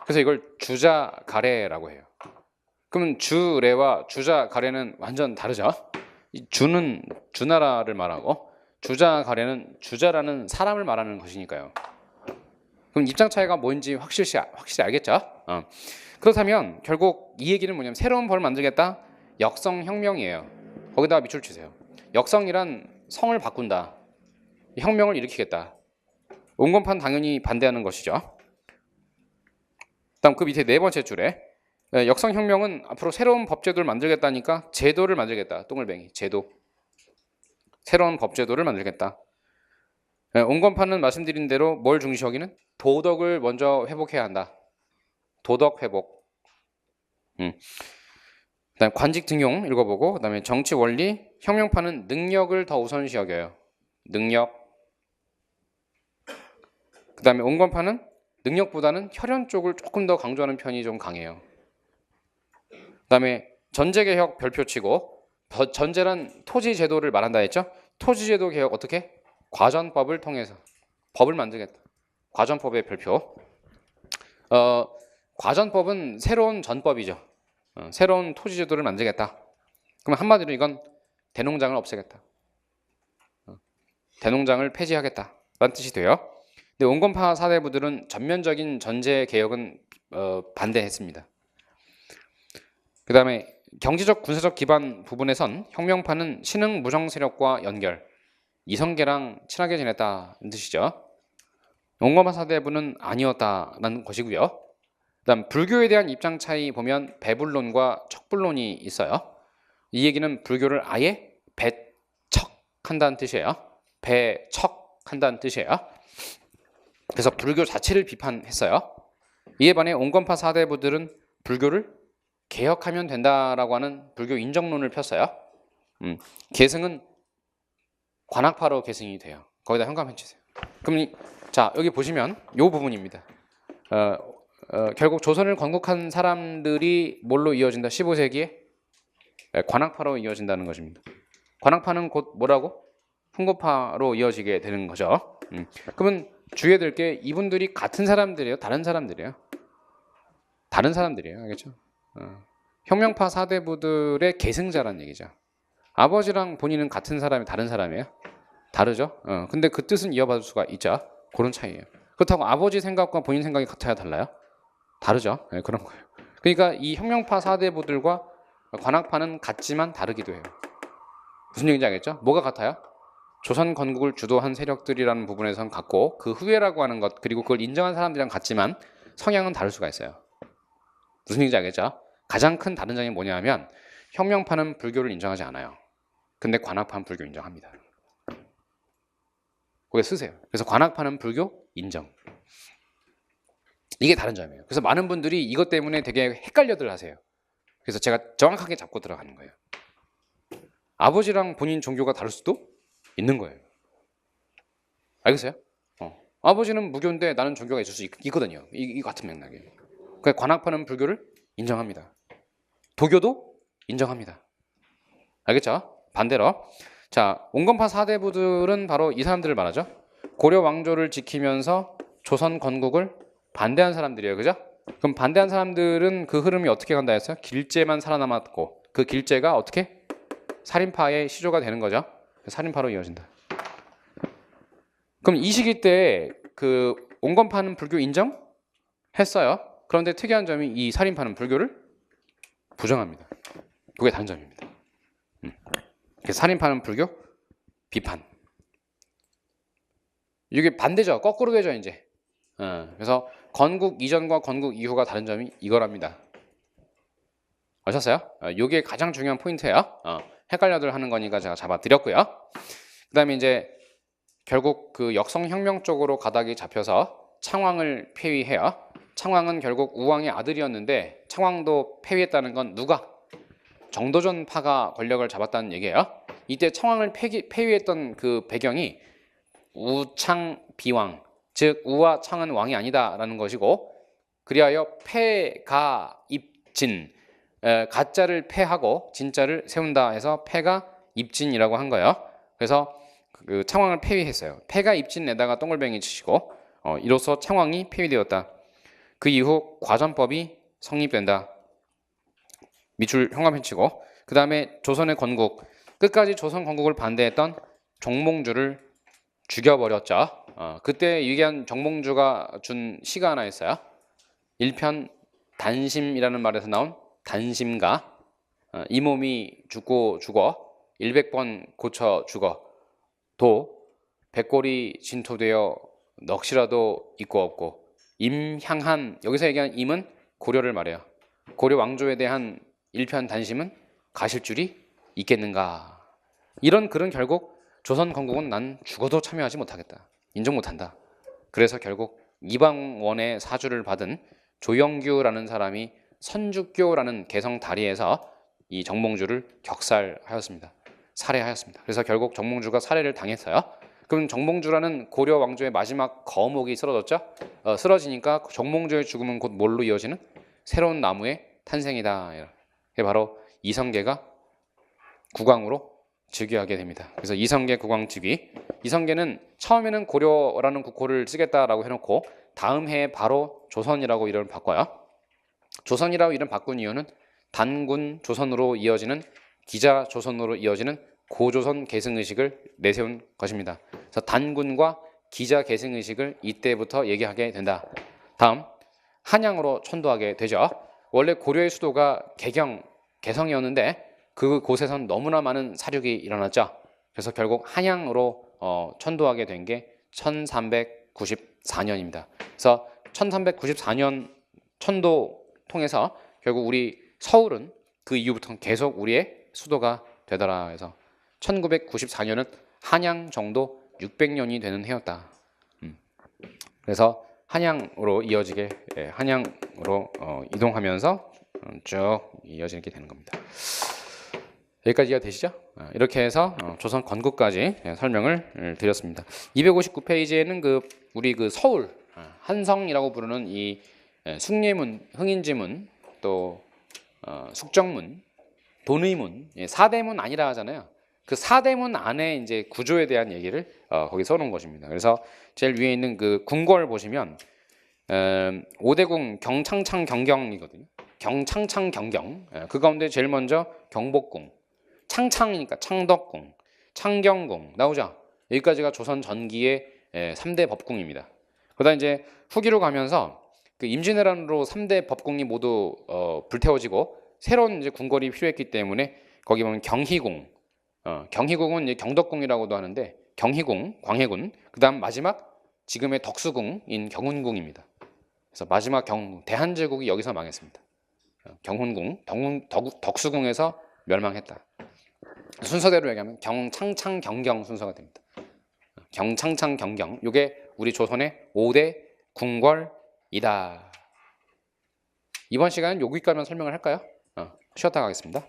그래서 이걸 주자 가례라고 해요. 그러면 주례와 주자 가례는 완전 다르죠. 이 주는 주나라를 말하고 주자 가례는 주자라는 사람을 말하는 것이니까요. 그럼 입장 차이가 뭔지 확실히 알겠죠? 그렇다면 결국 이 얘기는 뭐냐면 새로운 법을 만들겠다, 역성혁명이에요. 거기다가 밑줄 치세요. 역성이란 성을 바꾼다, 혁명을 일으키겠다. 온건파는 당연히 반대하는 것이죠. 다음 그 밑에 네 번째 줄에 역성혁명은 앞으로 새로운 법제도를 만들겠다니까 제도를 만들겠다. 동글뱅이 제도. 새로운 법제도를 만들겠다. 온건파는 말씀드린 대로 뭘 중시하기는? 도덕을 먼저 회복해야 한다. 도덕 회복. 그다음에 관직 등용 읽어보고, 그다음에 정치 원리. 혁명파는 능력을 더 우선시 여겨요. 능력. 그다음에 온건파는 능력보다는 혈연 쪽을 조금 더 강조하는 편이 좀 강해요. 그다음에 전제개혁 별표 치고, 전제란 토지 제도를 말한다 했죠. 토지 제도 개혁 어떻게? 과전법을 통해서 법을 만들겠다. 과전법의 별표. 과전법은 새로운 전법이죠. 새로운 토지 제도를 만들겠다. 그럼 한마디로 이건 대농장을 없애겠다. 대농장을 폐지하겠다 라는 뜻이 돼요. 근데 온건파 사대부들은 전면적인 전제 개혁은 반대했습니다. 그 다음에 경제적 군사적 기반 부분에선 혁명파는 신흥 무정 세력과 연결, 이성계랑 친하게 지냈다는 뜻이죠. 온건파 사대부는 아니었다는 것이고요. 그다음 불교에 대한 입장 차이 보면 배불론과 척불론이 있어요. 이 얘기는 불교를 아예 배척한다는 뜻이에요. 배척한다는 뜻이에요. 그래서 불교 자체를 비판했어요. 이에 반해 온건파 사대부들은 불교를 개혁하면 된다라고 하는 불교 인정론을 폈어요. 계승은 관학파로 계승이 돼요. 거기다 현감 해주세요. 그럼 자 여기 보시면 이 부분입니다. 결국 조선을 건국한 사람들이 뭘로 이어진다? 15세기에 관학파로 이어진다는 것입니다. 관학파는 곧 뭐라고? 훈고파로 이어지게 되는 거죠. 그러면 주의해야 될 게 이분들이 같은 사람들이에요? 다른 사람들이에요? 다른 사람들이에요. 알겠죠? 혁명파 사대부들의 계승자란 얘기죠. 아버지랑 본인은 같은 사람이 다른 사람이에요? 다르죠? 근데 그 뜻은 이어받을 수가 있죠. 그런 차이예요. 그렇다고 아버지 생각과 본인 생각이 같아야 달라요? 다르죠. 네, 그런 거예요. 그러니까 이 혁명파 사대부들과 관학파는 같지만 다르기도 해요. 무슨 얘기인지 알겠죠? 뭐가 같아요? 조선 건국을 주도한 세력들이라는 부분에선 같고 그 후예라고 하는 것 그리고 그걸 인정한 사람들이랑 같지만 성향은 다를 수가 있어요. 무슨 얘기인지 알겠죠? 가장 큰 다른 점이 뭐냐면 혁명파는 불교를 인정하지 않아요. 근데 관학파는 불교 인정합니다. 거기에 쓰세요. 그래서 관학파는 불교 인정. 이게 다른 점이에요. 그래서 많은 분들이 이것 때문에 되게 헷갈려들 하세요. 그래서 제가 정확하게 잡고 들어가는 거예요. 아버지랑 본인 종교가 다를 수도 있는 거예요. 알겠어요? 아버지는 무교인데 나는 종교가 있을 수 있거든요. 이 같은 맥락이에요. 그러니까 관학파는 불교를 인정합니다. 도교도 인정합니다. 알겠죠? 반대로 자 온건파 사대부들은 바로 이 사람들을 말하죠. 고려 왕조를 지키면서 조선 건국을 반대한 사람들이에요. 그죠? 그럼 반대한 사람들은 그 흐름이 어떻게 간다 했어요? 길제만 살아남았고 그 길제가 어떻게? 살인파의 시조가 되는 거죠. 살인파로 이어진다. 그럼 이 시기 때 그 온건파는 불교 인정했어요. 그런데 특이한 점이 이 살인파는 불교를 부정합니다. 그게 다른 점입니다. 살인파는 불교 비판. 이게 반대죠. 거꾸로 되죠 이제. 그래서 건국 이전과 건국 이후가 다른 점이 이거랍니다. 아셨어요? 이게 가장 중요한 포인트예요. 헷갈려들 하는 거니까 제가 잡아드렸고요. 그다음에 이제 결국 그 역성혁명 쪽으로 가닥이 잡혀서 창왕을 폐위해요. 창왕은 결국 우왕의 아들이었는데 창왕도 폐위했다는 건 누가? 정도전파가 권력을 잡았다는 얘기예요. 이때 창왕을 폐위했던 그 배경이 우창비왕, 즉 우와 창은 왕이 아니다라는 것이고 그리하여 폐가 입진, 가짜를 폐하고 진짜를 세운다 해서 폐가 입진이라고 한 거예요. 그래서 그 창왕을 폐위했어요. 폐가 입진에다가 동글뱅이 치시고 이로써 창왕이 폐위되었다. 그 이후 과전법이 성립된다. 밑줄 현감해치고 그 다음에 조선의 건국 끝까지 조선 건국을 반대했던 정몽주를 죽여버렸죠. 그때 얘기한 정몽주가 준 시가 하나 있어요. 1편 단심이라는 말에서 나온 단심가 이 몸이 죽고 죽어 100번 고쳐 죽어 도 백골이 진토되어 넋이라도 있고 없고 임향한 여기서 얘기한 임은 고려를 말해요. 고려 왕조에 대한 1편 단심은 가실 줄이 있겠는가. 이런 글은 결국 조선 건국은 난 죽어도 참여하지 못하겠다. 인정 못한다. 그래서 결국 이방원의 사주를 받은 조영규라는 사람이 선주교라는 개성 다리에서 이 정몽주를 격살하였습니다. 살해하였습니다. 그래서 결국 정몽주가 살해를 당했어요. 그럼 정몽주라는 고려 왕조의 마지막 거목이 쓰러졌죠. 쓰러지니까 정몽주의 죽음은 곧 뭘로 이어지는? 새로운 나무의 탄생이다. 이게 바로 이성계가 국왕으로 즉위하게 됩니다. 그래서 이성계 국왕 즉위. 이성계는 처음에는 고려라는 국호를 쓰겠다라고 해놓고 다음 해에 바로 조선이라고 이름을 바꿔요. 조선이라고 이름 바꾼 이유는 단군 조선으로 이어지는 기자 조선으로 이어지는 고조선 계승의식을 내세운 것입니다. 그래서 단군과 기자 계승의식을 이때부터 얘기하게 된다. 다음 한양으로 천도하게 되죠. 원래 고려의 수도가 개성이었는데 그곳에선 너무나 많은 사륙이 일어났죠. 그래서 결국 한양으로 천도하게 된 게 1394년입니다. 그래서 1394년 천도 통해서 결국 우리 서울은 그 이후부터는 계속 우리의 수도가 되더라 해서 1994년은 한양 정도 600년이 되는 해였다. 그래서 한양으로 이어지게 한양으로 이동하면서 쭉 이어지게 되는 겁니다. 여기까지 이해되시죠? 이렇게 해서 조선 건국까지 설명을 드렸습니다. 259페이지에는 우리 서울 한성이라고 부르는 이 숭례문, 흥인지문, 또 숙정문, 돈의문, 사대문 아니라 하잖아요. 그 사대문 안에 이제 구조에 대한 얘기를 거기 써놓은 것입니다. 그래서 제일 위에 있는 그 궁궐 보시면 5대궁 경창창 경경이거든요. 경창창 경경. 그 가운데 제일 먼저 경복궁, 창창이니까 창덕궁, 창경궁 나오죠. 여기까지가 조선 전기의 3대 법궁입니다. 그러다 이제 후기로 가면서 그 임진왜란으로 3대 법궁이 모두 불태워지고 새로운 이제 궁궐이 필요했기 때문에 거기 보면 경희궁, 경희궁은 이제 경덕궁이라고도 하는데 경희궁, 광해군, 그다음 마지막 지금의 덕수궁인 경훈궁입니다. 그래서 마지막 대한제국이 여기서 망했습니다. 경훈궁, 덕수궁에서 멸망했다. 순서대로 얘기하면 경창창 경경 순서가 됩니다. 경창창 경경, 이게 우리 조선의 5대 궁궐이다. 이번 시간은 여기까지만 설명을 할까요? 쉬었다 가겠습니다.